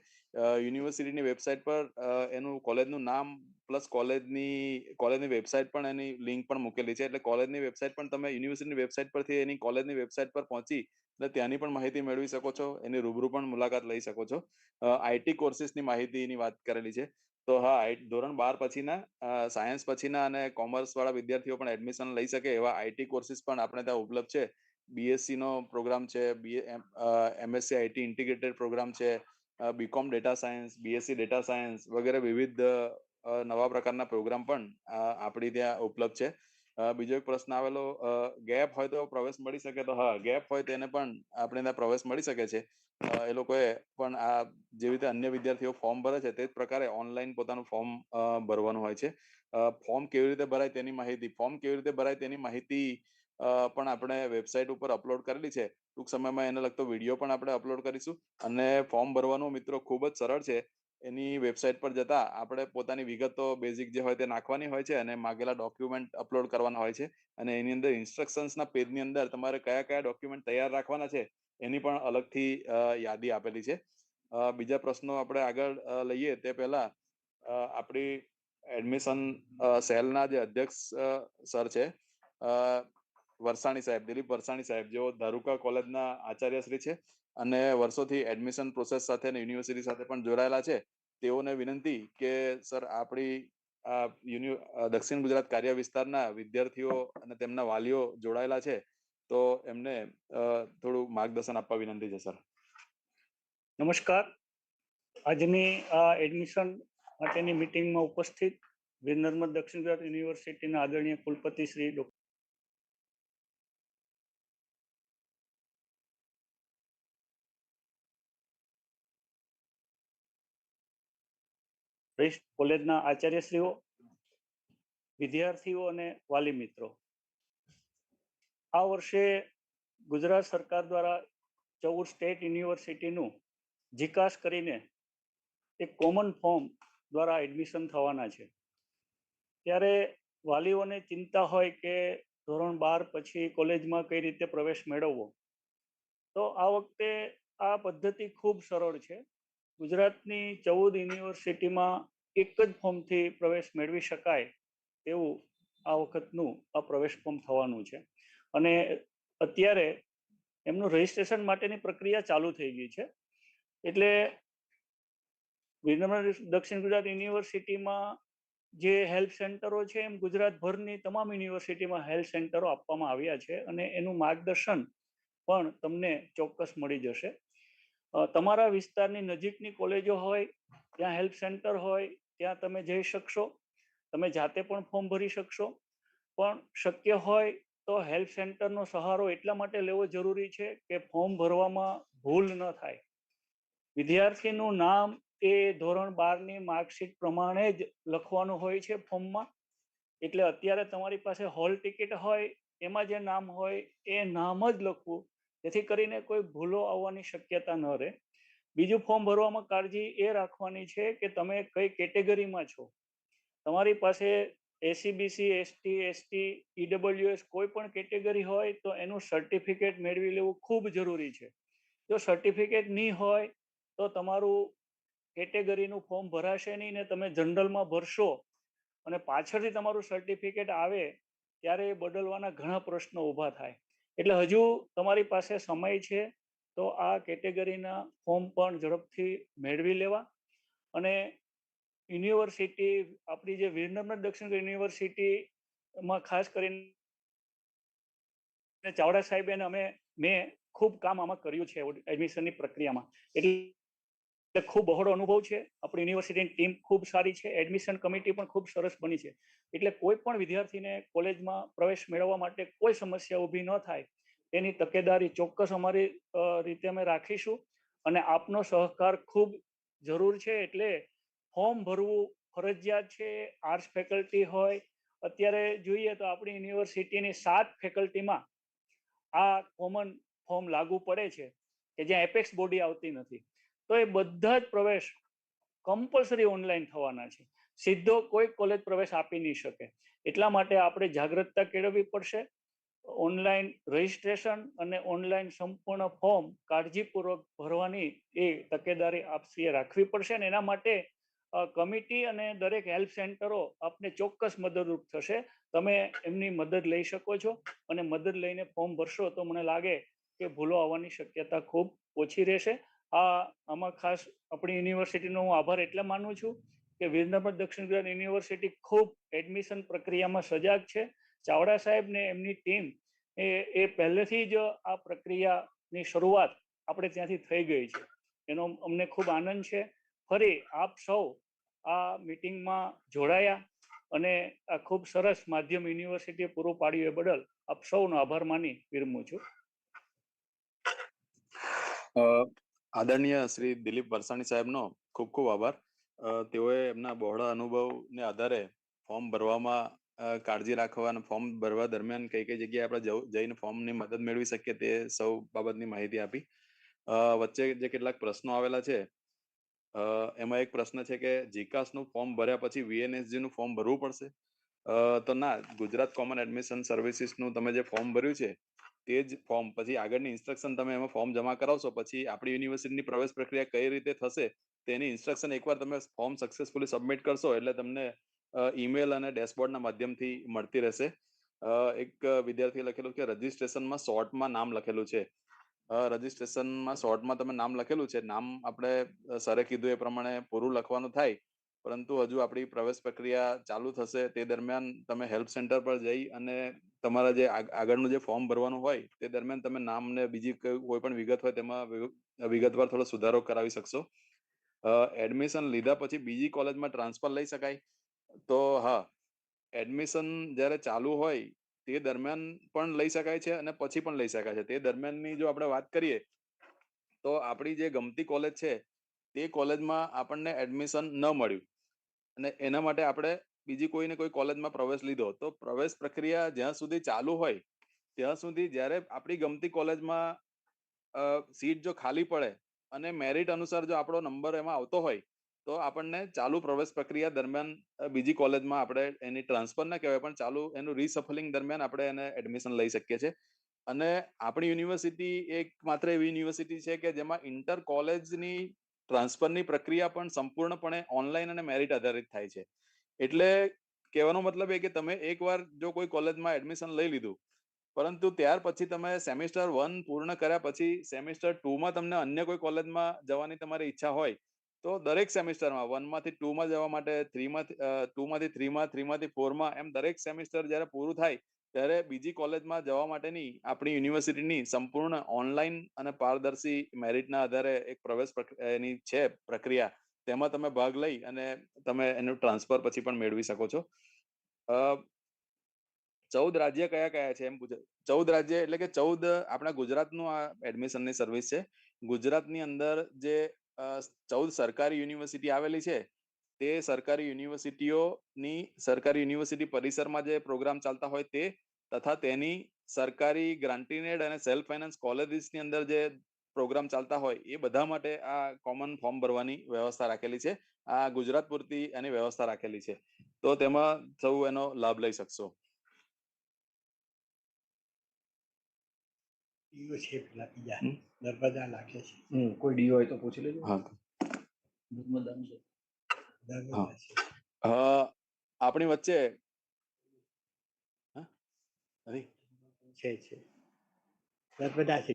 યુનિવર્સિટીની વેબસાઇટ પર એનું કોલેજનું નામ પ્લસ કોલેજની વેબસાઇટ પણ એની લિંક પણ મૂકેલી છે. એટલે કોલેજની વેબસાઇટ પણ તમે યુનિવર્સિટીની વેબસાઇટ પરથી એની કોલેજની વેબસાઇટ પર પહોંચી એટલે ત્યાંની પણ માહિતી મેળવી શકો છો. એની રૂબરૂ પણ મુલાકાત લઈ શકો છો. IT કોર્સીસની માહિતીની વાત કરેલી છે. તો હા, ધોરણ 12 પછીના સાયન્સ પછીના અને કોમર્સ વાળા વિદ્યાર્થીઓ પણ એડમિશન લઈ શકે એવા IT કોર્સીસ પણ આપણે ત્યાં ઉપલબ્ધ છે. BSc નો પ્રોગ્રામ છે, MSc IT ઇન્ટિગ્રેટેડ પ્રોગ્રામ છે, BCom data science, BSc data science વગેરે વિવિધ નવા પ્રકારના પ્રોગ્રામ પણ આપણી ત્યાં ઉપલબ્ધ છે. બીજો એક પ્રશ્ન આવેલો, ગેપ હોય તો પ્રવેશ મળી શકે? તો હા, ગેપ હોય તેને પણ આપણે ત્યાં પ્રવેશ મળી શકે છે. એ લોકોએ પણ આ જેવી રીતે અન્ય વિદ્યાર્થીઓ ફોર્મ ભરે છે તે જ પ્રકારે ઓનલાઈન પોતાનું ફોર્મ ભરવાનું હોય છે. ફોર્મ કેવી રીતે ભરાય તેની માહિતી પણ આપણે વેબસાઇટ ઉપર અપલોડ કરેલી છે. ટૂંક સમયમાં એને લગતો વિડીયો પણ આપણે અપલોડ કરીશું. અને ફોર્મ ભરવાનું મિત્રો ખૂબ જ સરળ છે. એની વેબસાઇટ પર જતા આપણે પોતાની વિગતો બેઝિક જે હોય તે નાખવાની હોય છે અને માગેલા ડોક્યુમેન્ટ અપલોડ કરવાના હોય છે. અને એની અંદર ઇન્સ્ટ્રક્શન્સના પેજની અંદર તમારે કયા કયા ડોક્યુમેન્ટ તૈયાર રાખવાના છે એની પણ અલગથી યાદી આપેલી છે. બીજા પ્રશ્નો આપણે આગળ લઈએ તે પહેલા આપણી એડમિશન સેલના જે અધ્યક્ષ સર છે, વરસાણી સાહેબ, દિલીપ વરસાણી સાહેબ, જેઓ ધારુકા કોલેજના આચાર્ય શ્રી છે અને વર્ષોથી એડમિશન પ્રોસેસ સાથે અને યુનિવર્સિટી સાથે પણ જોડાયેલા છે. તેઓને વિનંતી કે સર, આપણી દક્ષિણ ગુજરાત કાર્ય વિસ્તારના વિદ્યાર્થીઓ અને તેમના વાલીઓ જોડાયેલા છે, તો એમને થોડું માર્ગદર્શન આપવા વિનંતી છે સર. નમસ્કાર. આજની આ એડમિશન માટેની મિટિંગમાં ઉપસ્થિત વીર નર્મદ દક્ષિણ ગુજરાત યુનિવર્સિટીના આદરણીય કુલપતિ શ્રી ડો. કોલેજના આચાર્યશ્રીઓ, વિદ્યાર્થીઓ અને વાલી મિત્રો, આ વર્ષે ગુજરાત સરકાર દ્વારા 14 સ્ટેટ યુનિવર્સિટીનું જીકાસ કરીને એક કોમન ફોર્મ દ્વારા એડમિશન થવાના છે. ત્યારે વાલીઓને ચિંતા હોય કે ધોરણ 12 પછી કોલેજમાં કઈ રીતે પ્રવેશ મેળવવો, તો આ વખતે આ પદ્ધતિ ખૂબ સરળ છે. ગુજરાતની 14 યુનિવર્સિટીમાં એક જ ફોર્મથી પ્રવેશ મેળવી શકાય એવું આ વખતનું આ પ્રવેશ ફોર્મ થવાનું છે. અને અત્યારે એમનું રજીસ્ટ્રેશન માટેની પ્રક્રિયા ચાલુ થઈ ગઈ છે. એટલે દક્ષિણ ગુજરાત યુનિવર્સિટીમાં જે હેલ્પ સેન્ટરો છે એમ ગુજરાતભરની તમામ યુનિવર્સિટીમાં હેલ્પ સેન્ટરો આપવામાં આવ્યા છે અને એનું માર્ગદર્શન પણ તમને ચોક્કસ મળી જશે. તમારા વિસ્તારની નજીકની કોલેજો હોય ત્યાં હેલ્પ સેન્ટર હોય ત્યાં તમે જઈ શકશો. તમે જાતે પણ ફોર્મ ભરી શકશો, પણ શક્ય હોય તો હેલ્પ સેન્ટરનો સહારો એટલા માટે લેવો જરૂરી છે કે ફોર્મ ભરવામાં ભૂલ ન થાય. વિદ્યાર્થીનું નામ એ ધોરણ 12ની માર્કશીટ પ્રમાણે જ લખવાનું હોય છે ફોર્મમાં. એટલે અત્યારે તમારી પાસે હોલ ટિકિટ હોય એમાં જે નામ હોય એ નામ જ લખવું, જેથી કરીને કોઈ ભૂલો આવવાની શક્યતા ન રહે. બીજું, ફોર્મ ભરવામાં કાળજી એ રાખવાની છે કે તમે કઈ કેટેગરીમાં છો. તમારી પાસે એસસીબીસી, એસટી, એસટી, ઈડબ્લ્યુએસ કોઈ પણ કેટેગરી હોય તો એનું સર્ટિફિકેટ મેળવી લેવું ખૂબ જરૂરી છે. જો સર્ટિફિકેટ નહીં હોય તો તમારું કેટેગરીનું ફોર્મ ભરાશે નહીં ને તમે જનરલમાં ભરશો અને પાછળથી તમારું સર્ટિફિકેટ આવે ત્યારે એ બદલવાના ઘણા પ્રશ્નો ઊભા થાય. એટલે હજુ તમારી પાસે સમય છે તો આ કેટેગરીના ફોર્મ પણ ઝડપથી મેળવી લેવા. અને યુનિવર્સિટી આપણી જે વીરનર્મદ દક્ષિણ યુનિવર્સિટીમાં ખાસ કરીને ચાવડા સાહેબ અને મેં ખૂબ કામ આમાં કર્યું છે એડમિશનની પ્રક્રિયામાં. એટલે ખૂબ બહોળો અનુભવ છે. આપણી યુનિવર્સિટીની ટીમ ખૂબ સારી છે, એડમિશન કમિટી પણ ખૂબ સરસ બની છે. એટલે કોઈ પણ વિદ્યાર્થીને કોલેજમાં પ્રવેશ મેળવવા માટે કોઈ સમસ્યા ઊભી ન થાય તેની તકેદારી ચોક્કસ અમારી રીતે અમે રાખીશું અને આપનો સહકાર ખૂબ જરૂર છે. એટલે ફોર્મ ભરવું ફરજિયાત છે. આર્ટ્સ ફેકલ્ટી હોય, અત્યારે જોઈએ તો આપણી યુનિવર્સિટીની 7 ફેકલ્ટીમાં આ કોમન ફોર્મ લાગુ પડે છે કે જ્યાં એપેક્સ બોડી આવતી નથી. તો એ બધા જ પ્રવેશ કમ્પલસરી ઓનલાઈન થવાના છે. સીધો કોઈ કોલેજ પ્રવેશ આપી નહીં શકે. એટલા માટે આપણે જાગૃતતા કેળવવી પડશે. ઓનલાઈન રજીસ્ટ્રેશન અને ઓનલાઈન સંપૂર્ણ ફોર્મ કાળજીપૂર્વક ભરવાની એ તકેદારી આપશ્રીએ રાખવી પડશે. અને એના માટે કમિટી અને દરેક હેલ્પ સેન્ટરો આપને ચોક્કસ મદદરૂપ થશે. તમે એમની મદદ લઈ શકો છો અને મદદ લઈને ફોર્મ ભરશો તો મને લાગે કે ભૂલો આવવાની શક્યતા ખૂબ ઓછી રહેશે. આમાં ખાસ આપણી યુનિવર્સિટીનો હું આભાર એટલે માનું છું કે વીરનર્મદ દક્ષિણ ગુજરાત યુનિવર્સિટી ખૂબ એડમિશન પ્રક્રિયામાં સજાગ છે. ચાવડા સાહેબ ને એમની ટીમ એ પહેલેથી જ આ પ્રક્રિયાની શરૂઆત આપણે ત્યાંથી થઈ ગઈ છે. એનો અમને ખૂબ આનંદ છે. ફરી આપ સૌ આ મીટિંગમાં જોડાયા અને આ ખૂબ સરસ માધ્યમ યુનિવર્સિટીએ પૂરું પાડ્યું એ બદલ આપ સૌનો આભાર માની વિરમું છું. આદરણીય શ્રી દિલીપ વરસાણી સાહેબનો ખૂબ ખૂબ આભાર. તેઓએ એમના બહોળા અનુભવને આધારે ફોર્મ ભરવામાં કાળજી રાખવા અને ફોર્મ ભરવા દરમિયાન કઈ કઈ જગ્યાએ આપણે જઈને ફોર્મની મદદ મેળવી શકીએ તે સૌ બાબતની માહિતી આપી. વચ્ચે જે કેટલાક પ્રશ્નો આવેલા છે એમાં એક પ્રશ્ન છે કે જીકાસનું ફોર્મ ભર્યા પછી વીએનએસજી નું ફોર્મ ભરવું પડશે? તો ના, ગુજરાત કોમન એડમિશન સર્વિસીસનું તમે જે ફોર્મ ભર્યું છે તે જ ફોર્મ પછી આગળની ઇન્સ્ટ્રક્શન તમે એમાં ફોર્મ જમા કરાવશો પછી આપણી યુનિવર્સિટીની પ્રવેશ પ્રક્રિયા કઈ રીતે થશે તેની ઇન્સ્ટ્રક્શન એકવાર તમે ફોર્મ સક્સેસફુલી સબમિટ કરશો એટલે તમને ઈમેલ અને ડેશબોર્ડના માધ્યમથી મળતી રહેશે. એક વિદ્યાર્થીએ લખેલું કે રજીસ્ટ્રેશનમાં શોર્ટમાં નામ લખેલું છે. રજીસ્ટ્રેશનમાં શોર્ટમાં તમે નામ લખેલું છે, નામ આપણે સરે કીધું એ પ્રમાણે પૂરું લખવાનું થાય, પરંતુ હજુ આપણી પ્રવેશ પ્રક્રિયા ચાલુ થશે તે દરમિયાન તમે હેલ્પ સેન્ટર પર જઈ અને તમારા જે આગળનું જે ફોર્મ ભરવાનું હોય તે દરમિયાન તમે નામ ને બીજી કોઈ પણ વિગત હોય તેમાં વિગતવાર થોડો સુધારો કરાવી શકશો. એડમિશન લીધા પછી બીજી કોલેજમાં ટ્રાન્સફર લઈ શકાય? તો હા, એડમિશન જ્યારે ચાલુ હોય તે દરમિયાન પણ લઈ શકાય છે અને પછી પણ લઈ શકાય છે. તે દરમિયાનની જો આપણે વાત કરીએ તો આપણી જે ગમતી કોલેજ છે તે કોલેજમાં આપણને એડમિશન ન મળ્યું અને એના માટે આપણે બીજી કોઈ ને કોઈ કોલેજમાં પ્રવેશ લીધો, તો પ્રવેશ પ્રક્રિયા જ્યાં સુધી ચાલુ હોય ત્યાં સુધી જ્યારે આપણી ગમતી કોલેજમાં સીટ જો ખાલી પડે અને મેરિટ અનુસાર જો આપણો નંબર એમાં આવતો હોય તો આપણને ચાલુ પ્રવેશ પ્રક્રિયા દરમિયાન બીજી કોલેજમાં આપણે એની ટ્રાન્સફર ના કહેવાય પણ ચાલુ એનું રીસફલિંગ દરમિયાન આપણે એને એડમિશન લઈ શકીએ છીએ. અને આપણી યુનિવર્સિટી એક માત્ર એવી યુનિવર્સિટી છે કે જેમાં ઇન્ટર કોલેજની ટ્રાન્સફરની પ્રક્રિયા પણ સંપૂર્ણપણે ઓનલાઈન અને મેરિટ આધારિત થાય છે. એટલે કહેવાનો મતલબ એ કે તમે એકવાર જો કોઈ કોલેજમાં એડમિશન લઈ લીધું પરંતુ ત્યાર પછી તમે સેમિસ્ટર 1 પૂર્ણ કર્યા પછી સેમિસ્ટર 2 માં તમને અન્ય કોઈ કોલેજમાં જવાની તમારી ઈચ્છા હોય તો દરેક સેમિસ્ટરમાં 1 માંથી 2 માં જવા માટે 2 માંથી 3 માં 3 માંથી 4 માં એમ દરેક સેમિસ્ટર જ્યારે પૂરું થાય ત્યારે બીજી કોલેજમાં જવા માટેની આપણી યુનિવર્સિટીની સંપૂર્ણ ઓનલાઈન અને પારદર્શી મેરિટના આધારે એક પ્રવેશ એની છે પ્રક્રિયા, તેમાં તમે ભાગ લઈ અને તમે એનું ટ્રાન્સફર પછી પણ મેળવી શકો છો. 14 રાજ્ય કયા કયા છે એમ પૂછે. 14 રાજ્ય એટલે કે 14 આપણા ગુજરાતનું આ એડમિશનની સર્વિસ છે. ગુજરાતની અંદર જે 14 સરકારી યુનિવર્સિટી આવેલી છે તે સરકારી યુનિવર્સિટી પરિસરમાં જે પ્રોગ્રામ ચાલતા હોય તે તથા તેની સરકારી ગ્રાન્ટીનેડ અને સેલ્ફ ફાઇનાન્સ કોલેજીસની અંદર જે પ્રોગ્રામ ચાલતા હોય એ બધા માટે આ કોમન ફોર્મ ભરવાની વ્યવસ્થા રાખેલી છે. આ ગુજરાત પૂરતી એની વ્યવસ્થા રાખેલી છે, તો તેમાં સૌ એનો લાભ લઈ શકશો. ડીઓ છે પેલા બીજા નર્મદા લાગે છે. કોઈ ડીઓ હોય તો પૂછી લેજો. હા, નર્મદા છે. આપણી વચ્ચે છે નર્મદા છે.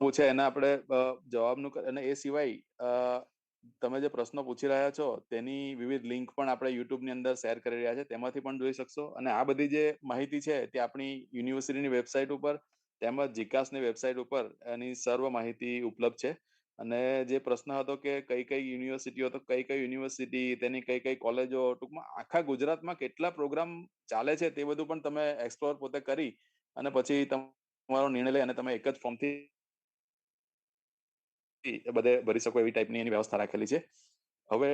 પૂછે એને આપણે જવાબનું અને એ સિવાય તમે જે પ્રશ્નો પૂછી રહ્યા છો તેની વિવિધ લિંક પણ આપણે યુટ્યુબની અંદર શેર કરી રહ્યા છે, તેમાંથી પણ જોઈ શકશો. અને આ બધી જે માહિતી છે તે આપણી યુનિવર્સિટીની વેબસાઇટ ઉપર તેમજ જીકાસની વેબસાઇટ ઉપર એની સર્વ માહિતી ઉપલબ્ધ છે. અને જે પ્રશ્ન હતો કે કઈ કઈ યુનિવર્સિટીઓ, તો કઈ કઈ યુનિવર્સિટી, તેની કઈ કઈ કોલેજો, ટૂંકમાં આખા ગુજરાતમાં કેટલા પ્રોગ્રામ ચાલે છે તે બધું પણ તમે એક્સપ્લોર પોતે કરી અને પછી તમારો નિર્ણય લઈ અને તમે એક જ ફોર્મથી બધે ભરી શકો એવી ટાઈપની એની વ્યવસ્થા રાખેલી છે. હવે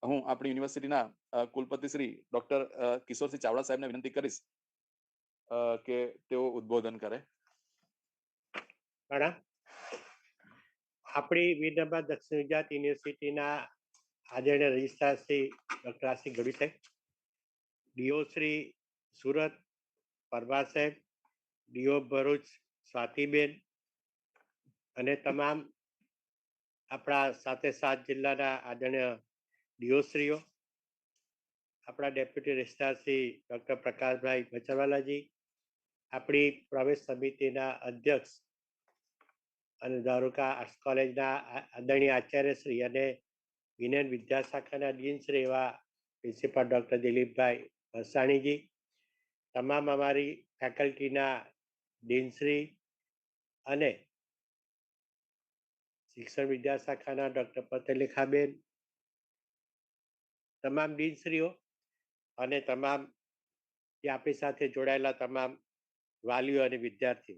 હું આપણી યુનિવર્સિટીના કુલપતિ શ્રી ડોક્ટર કિશોરસિંહ ચાવડા સાહેબને વિનંતી કરીશ કે તેઓ ઉદ્બોધન કરે. આપણી વિનમ્ર દક્ષિણ ગુજરાત યુનિવર્સિટીના આદરણીય રજિસ્ટ્રાર શ્રી ડોક્ટર આશિષ ગઢવી સાહેબ, ડીઓ શ્રી સુરત પરમાર સાહેબ, ડીઓ ભરૂચ સ્વાતિબેન અને તમામ આપણા સાથે 7 જિલ્લાના આદરણીય ડીઓશ્રીઓ, આપણા deputy registrar Shri doctor Prakashbhai Bacharwalaji, આપણી પ્રવેશ સમિતિના અધ્યક્ષ અને ધારુકા આર્ટ્સ કોલેજના આદરણીય આચાર્યશ્રી અને વિનયન વિદ્યાશાખાના ડીનશ્રી એવા પ્રિન્સિપાલ ડોક્ટર દિલીપભાઈ વરસાણીજી, તમામ અમારી ફેકલ્ટીના ડીનશ્રી અને શિક્ષણ વિદ્યાશાખાના ડોક્ટર પટેલેખાબેન, તમામ ડીનશ્રીઓ અને તમામ જે આપણી સાથે જોડાયેલા તમામ વાલીઓ અને વિદ્યાર્થીઓ.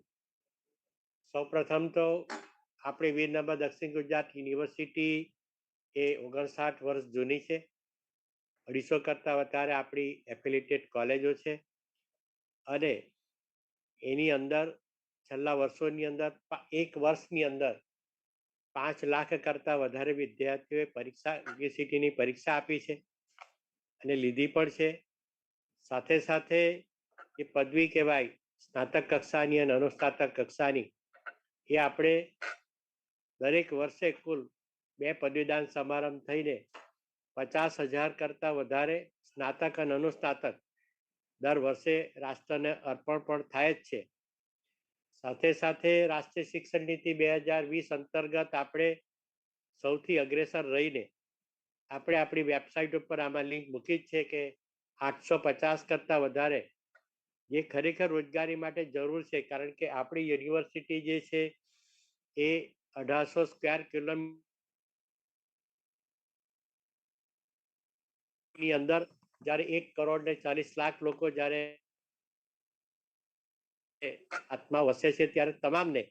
સૌપ્રથમ તો આપણી વીરનર્મદ દક્ષિણ ગુજરાત યુનિવર્સિટી એ 59 વર્ષ જૂની છે. 250 કરતાં વધારે આપણી એફિલિએટેડ કોલેજો છે અને એની અંદર છેલ્લા વર્ષોની અંદર એક વર્ષની અંદર 5 લાખ કરતાં વધારે વિદ્યાર્થીઓએ યુનિવર્સિટીની પરીક્ષા આપી છે અને લીધી પણ છે. સાથે સાથે એ પદવી કહેવાય સ્નાતક કક્ષાની અને અનુસ્નાતક કક્ષાની, એ આપણે દરેક વર્ષે કુલ 2 પદવીદાન સમારંભ થઈને 50,000 કરતાં વધારે સ્નાતક અને અનુસ્નાતક દર વર્ષે રાષ્ટ્રને અર્પણ પણ થાય જ છે. સાથે સાથે રાષ્ટ્રીય શિક્ષણ નીતિ 2020 અંતર્ગત આપણે સૌથી અગ્રેસર રહીને આપણે આપણી વેબસાઇટ ઉપર આમાં લિંક મૂકી જ છે કે 850 કરતાં વધારે જે ખરેખર રોજગારી માટે જરૂર છે, કારણ કે આપણી યુનિવર્સિટી જે છે એ 1800 સ્ક્વેર કિલોમીટર ની અંદર જ્યારે 1,40,00,000 લોકો જ્યારે આત્મા વસે છે ત્યારે તમામને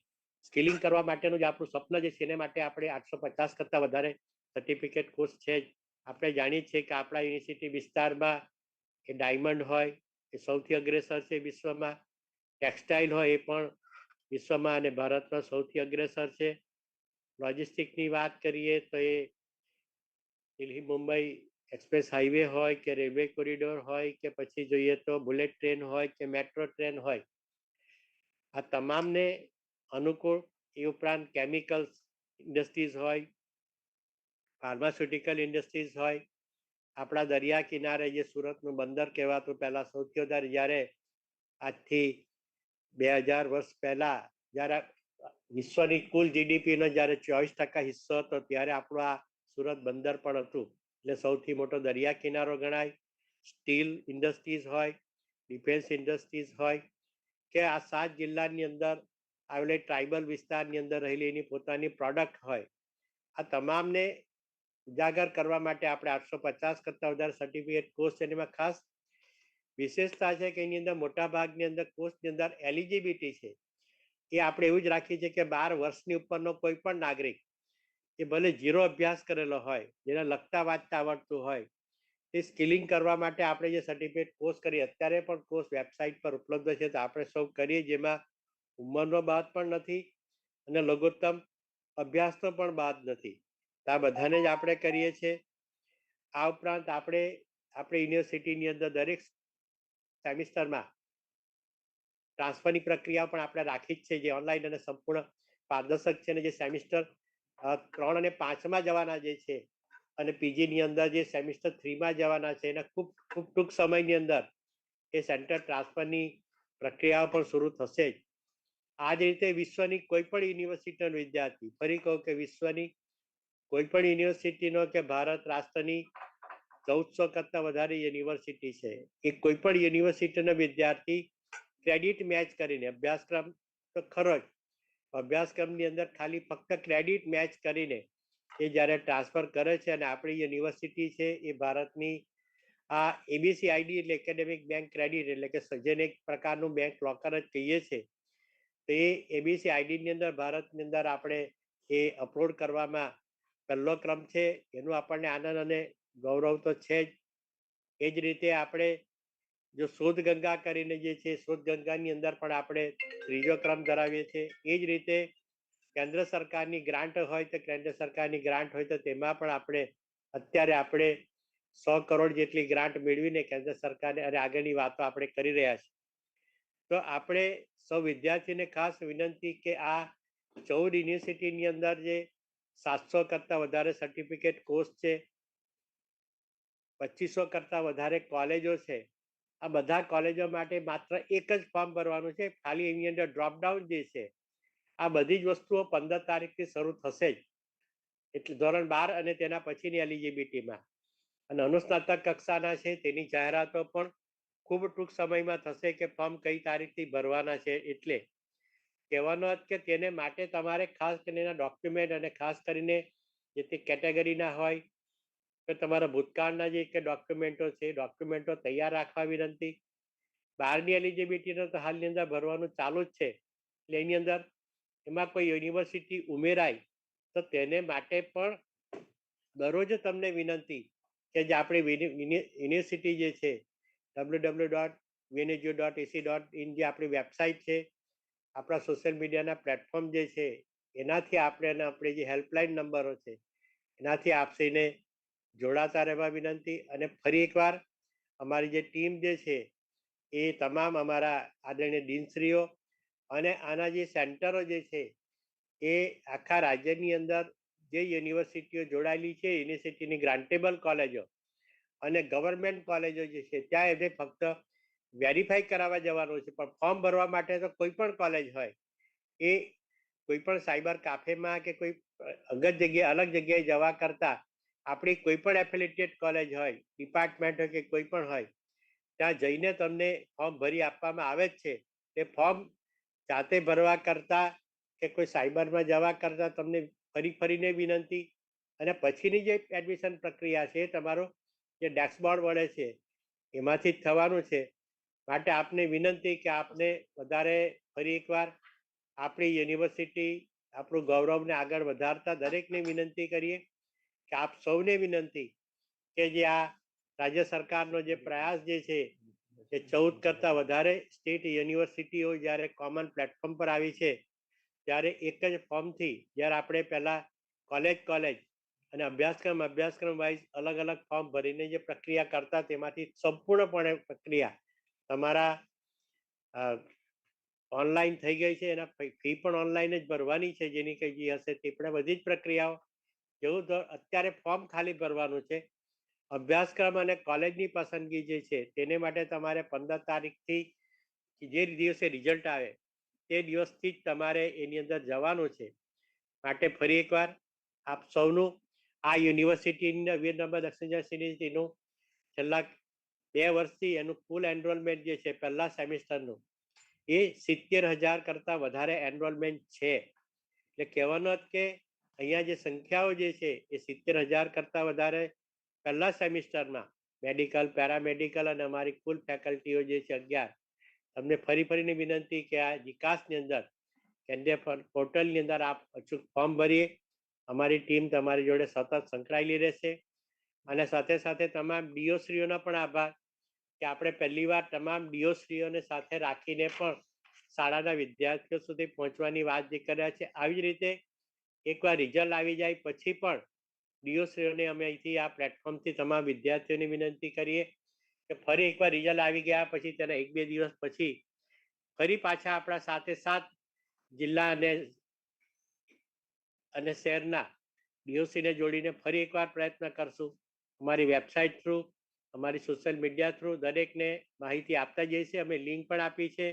સ્કિલિંગ કરવા માટેનું જે આપણું સ્વપ્ન જે છે એને માટે આપણે 850 કરતા વધારે સર્ટિફિકેટ કોર્સ છે. આપણે જાણીએ છીએ કે આપણા યુનિવર્સિટી વિસ્તારમાં એ ડાયમંડ હોય એ સૌથી અગ્રેસર છે વિશ્વમાં, ટેક્સટાઇલ હોય એ પણ વિશ્વમાં અને ભારતમાં સૌથી અગ્રેસર છે. લોજિસ્ટિકની વાત કરીએ તો એ દિલ્હી મુંબઈ એક્સપ્રેસ હાઈવે હોય કે રેલવે કોરિડોર હોય કે પછી જોઈએ તો બુલેટ ટ્રેન હોય કે મેટ્રો ટ્રેન હોય, આ તમામને અનુકૂળ. એ ઉપરાંત કેમિકલ્સ ઇન્ડસ્ટ્રીઝ હોય, ફાર્માસ્યુટિકલ ઇન્ડસ્ટ્રીઝ હોય, આપણા દરિયા કિનારે જે સુરતનું બંદર કહેવાતું પહેલા સૌથી વધારે, જ્યારે આજથી 2000 વર્ષ પહેલા જ્યારે વિશ્વની કુલ જીડીપીનો જ્યારે 24% હિસ્સો હતો ત્યારે આપણું આ સુરત બંદર પણ હતું, એટલે સૌથી મોટો દરિયા કિનારો ગણાય. સ્ટીલ ઇન્ડસ્ટ્રીઝ હોય, ડિફેન્સ ઇન્ડસ્ટ્રીઝ હોય કે આ 7 જિલ્લાની અંદર આવેલી ટ્રાઇબલ વિસ્તારની અંદર રહેલી એની પોતાની પ્રોડક્ટ હોય, આ તમામને ઉજાગર કરવા માટે આપણે 850 કરતા વધારે સર્ટિફિકેટ કોર્સ છે. એમાં ખાસ વિશેષતા છે કે એની અંદર મોટા ભાગની અંદર કોર્સની અંદર એલિજિબિલિટી છે એ આપણે એવું જ રાખીએ છીએ કે 12 વર્ષની ઉપરનો કોઈ પણ નાગરિક એ ભલે 0 અભ્યાસ કરેલો હોય, જેને લખતા વાંચતા આવડતું હોય, એ સ્કિલિંગ કરવા માટે આપણે જે સર્ટિફિકેટ કોર્સ કરીએ, અત્યારે પણ કોર્સ વેબસાઇટ પર ઉપલબ્ધ છે, તો આપણે સૌ કરીએ, જેમાં ઉંમરનો બાદ પણ નથી અને લઘુત્તમ અભ્યાસનો પણ બાદ નથી. આ બધાને જ આપણે કરીએ છીએ. આ ઉપરાંત આપણે આપણી યુનિવર્સિટીની અંદર દરેક સેમિસ્ટરમાં ટ્રાન્સફરની પ્રક્રિયા પણ આપણે રાખી જ છે, જે ઓનલાઈન અને સંપૂર્ણ પારદર્શક છે. અને જે સેમિસ્ટર 3 અને 5માં જવાના જે છે અને પીજીની અંદર જે સેમિસ્ટર 3માં જવાના છે, એના ખૂબ ટૂંક સમયની અંદર એ સેન્ટર ટ્રાન્સફરની પ્રક્રિયાઓ પણ શરૂ થશે જ. આ જ રીતે વિશ્વની કોઈ પણ યુનિવર્સિટીનો વિદ્યાર્થી, ફરી કહું કે વિશ્વની કોઈ પણ યુનિવર્સિટીનો કે ભારત રાષ્ટ્રની 1400 કરતા વધારે યુનિવર્સિટી છે, એ કોઈ પણ યુનિવર્સિટીનો વિદ્યાર્થી ક્રેડિટ મેચ કરીને, અભ્યાસક્રમ તો ખરો જ, અભ્યાસક્રમની અંદર ખાલી ફક્ત ક્રેડિટ મેચ કરીને એ જ્યારે ટ્રાન્સફર કરે છે, અને આપણી યુનિવર્સિટી છે એ ભારતની આ ABCID એટલે એકેડેમિક બેંક ક્રેડિટ, એટલે કે જેને એક પ્રકારનું બેંક લોકર જ કહીએ છીએ, તો એ ABCID ની અંદર ભારતની અંદર આપણે એ અપલોડ કરવામાં પહેલો ક્રમ છે. એનું આપણને આનંદ અને ગૌરવ તો છે જ. એ જ રીતે આપણે જો શોધ ગંગા કરીને જે છે, શોધ ગંગાની અંદર પણ આપણે 3જો ક્રમ ધરાવીએ છીએ. એ જ રીતે કેન્દ્ર સરકારની ગ્રાન્ટ હોય તો કેન્દ્ર સરકારની ગ્રાન્ટ હોય તો તેમાં પણ આપણે અત્યારે આપણે 100 કરોડ જેટલી ગ્રાન્ટ મેળવીને કેન્દ્ર સરકારને અને આગળની વાતો આપણે કરી રહ્યા છીએ. તો આપણે સૌ વિદ્યાર્થીને ખાસ વિનંતી કે આ 14 યુનિવર્સિટીની અંદર જે 700 કરતા વધારે સર્ટિફિકેટ કોર્સ છે, 2500 કરતા વધારે કોલેજો છે, આ બધા કોલેજો માટે માત્ર એક જ ફોર્મ ભરવાનું છે. ખાલી એની અંદર ડ્રોપડાઉન જે છે, આ બધી જ વસ્તુઓ 15 તારીખથી શરૂ થશે જ, એટલે ધોરણ 12 અને તેના પછીની એલિજિબિલિટીમાં. અને અનુસ્નાતક કક્ષાના છે તેની જાહેરાતો પણ ખૂબ ટૂંક સમયમાં થશે કે ફોર્મ કઈ તારીખથી ભરવાના છે. એટલે કહેવાનો અર્થ કે તેને માટે તમારે ખાસ કરીને એના ડોક્યુમેન્ટ અને ખાસ કરીને જે તે કેટેગરીના હોય તો તમારા ભૂતકાળના જે કે ડોક્યુમેન્ટો છે, ડોક્યુમેન્ટો તૈયાર રાખવા વિનંતી. 12ની એલિજિબિલિટીનો તો હાલની અંદર ભરવાનું ચાલુ જ છે, એટલે એની અંદર એમાં કોઈ યુનિવર્સિટી ઉમેરાય તો તેને માટે પણ દરરોજ તમને વિનંતી કે જે આપણી યુનિવર્સિટી જે છે www.vnu.ac.in જે આપણી વેબસાઇટ છે, આપણા સોશિયલ મીડિયાના પ્લેટફોર્મ જે છે, એનાથી આપણે જે હેલ્પલાઇન નંબરો છે એનાથી આપસીને જોડાતા રહેવા વિનંતી. અને ફરી એકવાર અમારી જે ટીમ જે છે એ તમામ અમારા આદરણીય ડીનશ્રીઓ અને આના જે સેન્ટરો જે છે એ આખા રાજ્યની અંદર જે યુનિવર્સિટીઓ જોડાયેલી છે, યુનિવર્સિટીની ગ્રાન્ટેબલ કોલેજો અને ગવર્મેન્ટ કોલેજો જે છે, ત્યાં એને ફક્ત વેરીફાઈ કરાવવા જવાનું છે. પણ ફોર્મ ભરવા માટે તો કોઈ પણ કોલેજ હોય એ કોઈ પણ સાયબર કાફેમાં કે કોઈ અલગ જગ્યાએ જવા કરતા આપણી કોઈ પણ એફિલિએટેડ કોલેજ હોય, ડિપાર્ટમેન્ટ હોય કે કોઈ પણ હોય, ત્યાં જઈને તમને ફોર્મ ભરી આપવામાં આવે જ છે. તે ફોર્મ જાતે ભરવા કરતા કે કોઈ સાયબરમાં જવા કરતા તમને ફરીને વિનંતી. અને પછીની જે એડમિશન પ્રક્રિયા છે તમારો જે ડેસ્કબોર્ડ વડે છે એમાંથી જ થવાનું છે. માટે આપને વિનંતી કે આપને વધારે ફરી એકવાર આપણી યુનિવર્સિટી આપણું ગૌરવને આગળ વધારતા દરેકને વિનંતી કરીએ કે આપ સૌને વિનંતી કે જે આ રાજ્ય સરકારનો જે પ્રયાસ જે છે એ 14 કરતાં વધારે સ્ટેટ યુનિવર્સિટીઓ જ્યારે કોમન પ્લેટફોર્મ પર આવી છે ત્યારે એક જ ફોર્મથી જ્યારે આપણે પહેલા કોલેજ અને અભ્યાસક્રમ વાઇઝ અલગ અલગ ફોર્મ ભરીને જે પ્રક્રિયા કરતા તેમાંથી સંપૂર્ણપણે પ્રક્રિયા તમારા ઓનલાઈન થઈ ગઈ છે. એના ફી પણ ઓનલાઈન જ ભરવાની છે, જેની કઈ જે હશે તે પણ બધી જ પ્રક્રિયાઓ જેવું તો અત્યારે ફોર્મ ખાલી ભરવાનું છે. અભ્યાસક્રમ અને કોલેજની પસંદગી જે છે તેને માટે તમારે 15 તારીખથી જે દિવસે રિઝલ્ટ આવે તે દિવસથી જ તમારે એની અંદર જવાનું છે. માટે ફરી એકવાર આપ સૌનું આ યુનિવર્સિટીની વિરનર્મદ દક્ષિણ યુનિવર્સિટીનું છેલ્લા 2 વર્ષથી એનું ફૂલ એનરોલમેન્ટ જે છે પહેલા સેમિસ્ટરનું એ 70,000 કરતાં વધારે એનરોલમેન્ટ છે. એટલે કહેવાનો કે અહીંયા જે સંખ્યાઓ જે છે એ 70,000 કરતાં વધારે પહેલા સેમિસ્ટરમાં મેડિકલ, પેરામેડિકલ અને અમારી કુલ ફેકલ્ટીઓ જે છે 11. તમને ફરીને વિનંતી કે આ વિકાસની અંદર કેન્દ્રીય પોર્ટલની અંદર આપ અચૂક ફોર્મ ભરીએ. અમારી ટીમ તમારી જોડે સતત સંકળાયેલી રહેશે. અને સાથે સાથે તમામ ડીઓશ્રીઓનો પણ આભાર કે આપણે પહેલીવાર તમામ ડીઓશ્રીઓને સાથે રાખીને પણ શાળાના વિદ્યાર્થીઓ સુધી પહોંચવાની વાત જે કર્યા છે. આવી જ રીતે એકવાર રિઝલ્ટ આવી જાય પછી પણ ડીઓશ્રીઓને અમે અહીંથી આ પ્લેટફોર્મથી તમામ વિદ્યાર્થીઓને વિનંતી કરીએ કે ફરી એકવાર રિઝલ્ટ આવી ગયા પછી તેના 1-2 દિવસ પછી ફરી પાછા આપણા સાથે સાથ જિલ્લા અને શહેરના ડીઓસીને જોડીને ફરી એકવાર પ્રયત્ન કરશું. અમારી વેબસાઇટ થ્રુ, અમારી સોશિયલ મીડિયા થ્રુ દરેકને માહિતી આપતા જઈએ છીએ. અમે લિંક પણ આપી છે.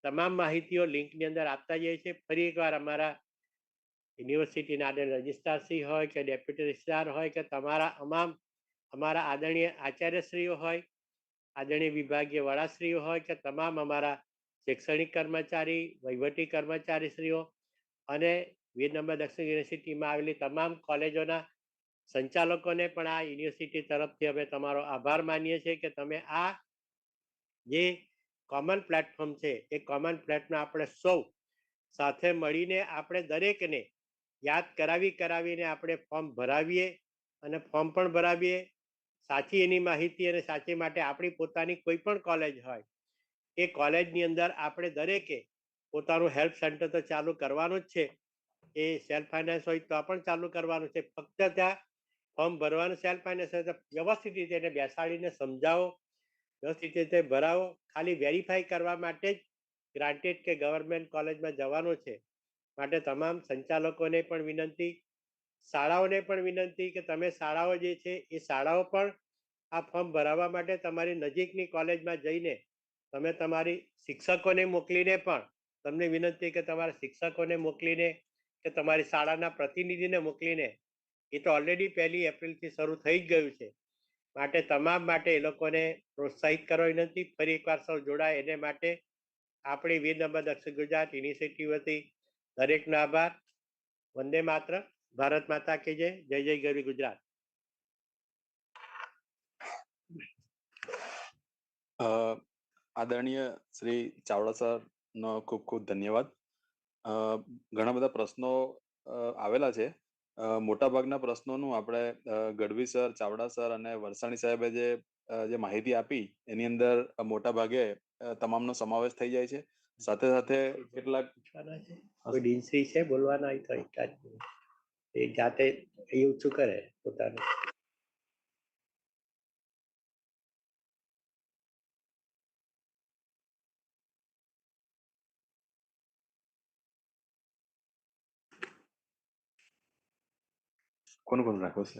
તમામ માહિતીઓ લિંકની અંદર આપતા જઈએ છીએ. ફરી એકવાર અમારા યુનિવર્સિટીના આદરણીય રજિસ્ટ્રારશ્રી હોય કે ડેપ્યુટી રજિસ્ટ્રાર હોય કે અમારા આદરણીય આચાર્યશ્રીઓ હોય, આદરણીય વિભાગીય વડાશ્રીઓ હોય કે તમામ અમારા શૈક્ષણિક કર્મચારી, વહીવટી કર્મચારીશ્રીઓ અને વિરનર્મદ દક્ષિણ યુનિવર્સિટીમાં આવેલી તમામ કોલેજોના સંચાલકોને પણ આ યુનિવર્સિટી તરફથી અમે તમારો આભાર માનીએ છીએ કે તમે આ જે કોમન પ્લેટફોર્મ છે એ કોમન પ્લેટફોર્મ આપણે સૌ સાથે મળીને આપણે દરેકને યાદ કરાવીને આપણે ફોર્મ ભરાવીએ અને ફોર્મ પણ ભરાવીએ. સાચી એની માહિતી અને સાચી માટે આપણી પોતાની કોઈ પણ કોલેજ હોય એ કોલેજની અંદર આપણે દરેકે પોતાનું હેલ્પ સેન્ટર તો ચાલુ કરવાનું જ છે. એ સેલ્ફ ફાઇનાન્સ હોય તો પણ ચાલુ કરવાનું છે. ફક્ત ત્યાં ફોર્મ ભરવાનું સેલ્ફ ફાઇનાન્સ હોય તો વ્યવસ્થિત રીતે એને બેસાડીને સમજાવો, વ્યવસ્થિત રીતે ભરાવો. ખાલી વેરીફાઈ કરવા માટે જ ગ્રાન્ટેડ કે ગવર્મેન્ટ કોલેજમાં જવાનું છે. માટે તમામ સંચાલકોને પણ વિનંતી, શાળાઓને પણ વિનંતી કે તમે શાળાઓ જે છે એ શાળાઓ પણ આ ફોર્મ ભરાવવા માટે તમારી નજીકની કોલેજમાં જઈને તમે તમારી શિક્ષકોને મોકલીને પણ તમને વિનંતી કે તમારા શિક્ષકોને મોકલીને કે તમારી શાળાના પ્રતિનિધિને મોકલીને, એ તો ઓલરેડી 1 એપ્રિલથી શરૂ થઈ જ ગયું છે. માટે તમામ માટે એ લોકોને પ્રોત્સાહિત કરવા વિનંતી. ફરી એકવાર સૌ જોડાય એને માટે આપણી વિરનર્મદ દક્ષિણ ગુજરાત યુનિવર્સિટી વતી દરેકનો આભાર. વંદે માતરમ. ભારત માતા કી જય. જય જય ગરવી ગુજરાત. આદરણીય શ્રી ચાવડા સર નો ખૂબ ખૂબ ધન્યવાદ. ઘણા બધા પ્રશ્નો આવેલા છે. મોટાભાગના પ્રશ્નોનું આપણે ગઢવી સર, ચાવડા સર અને વરસાણી સાહેબે જે માહિતી આપી એની અંદર મોટા ભાગે તમામનો સમાવેશ થઈ જાય છે. સાથે સાથે કેટલાક કોઈ ડીનશ્રી છે બોલવાના હોય તો એકાદ એ જાતે એવું શું કરે પોતાનું. કોણ રાખો છે?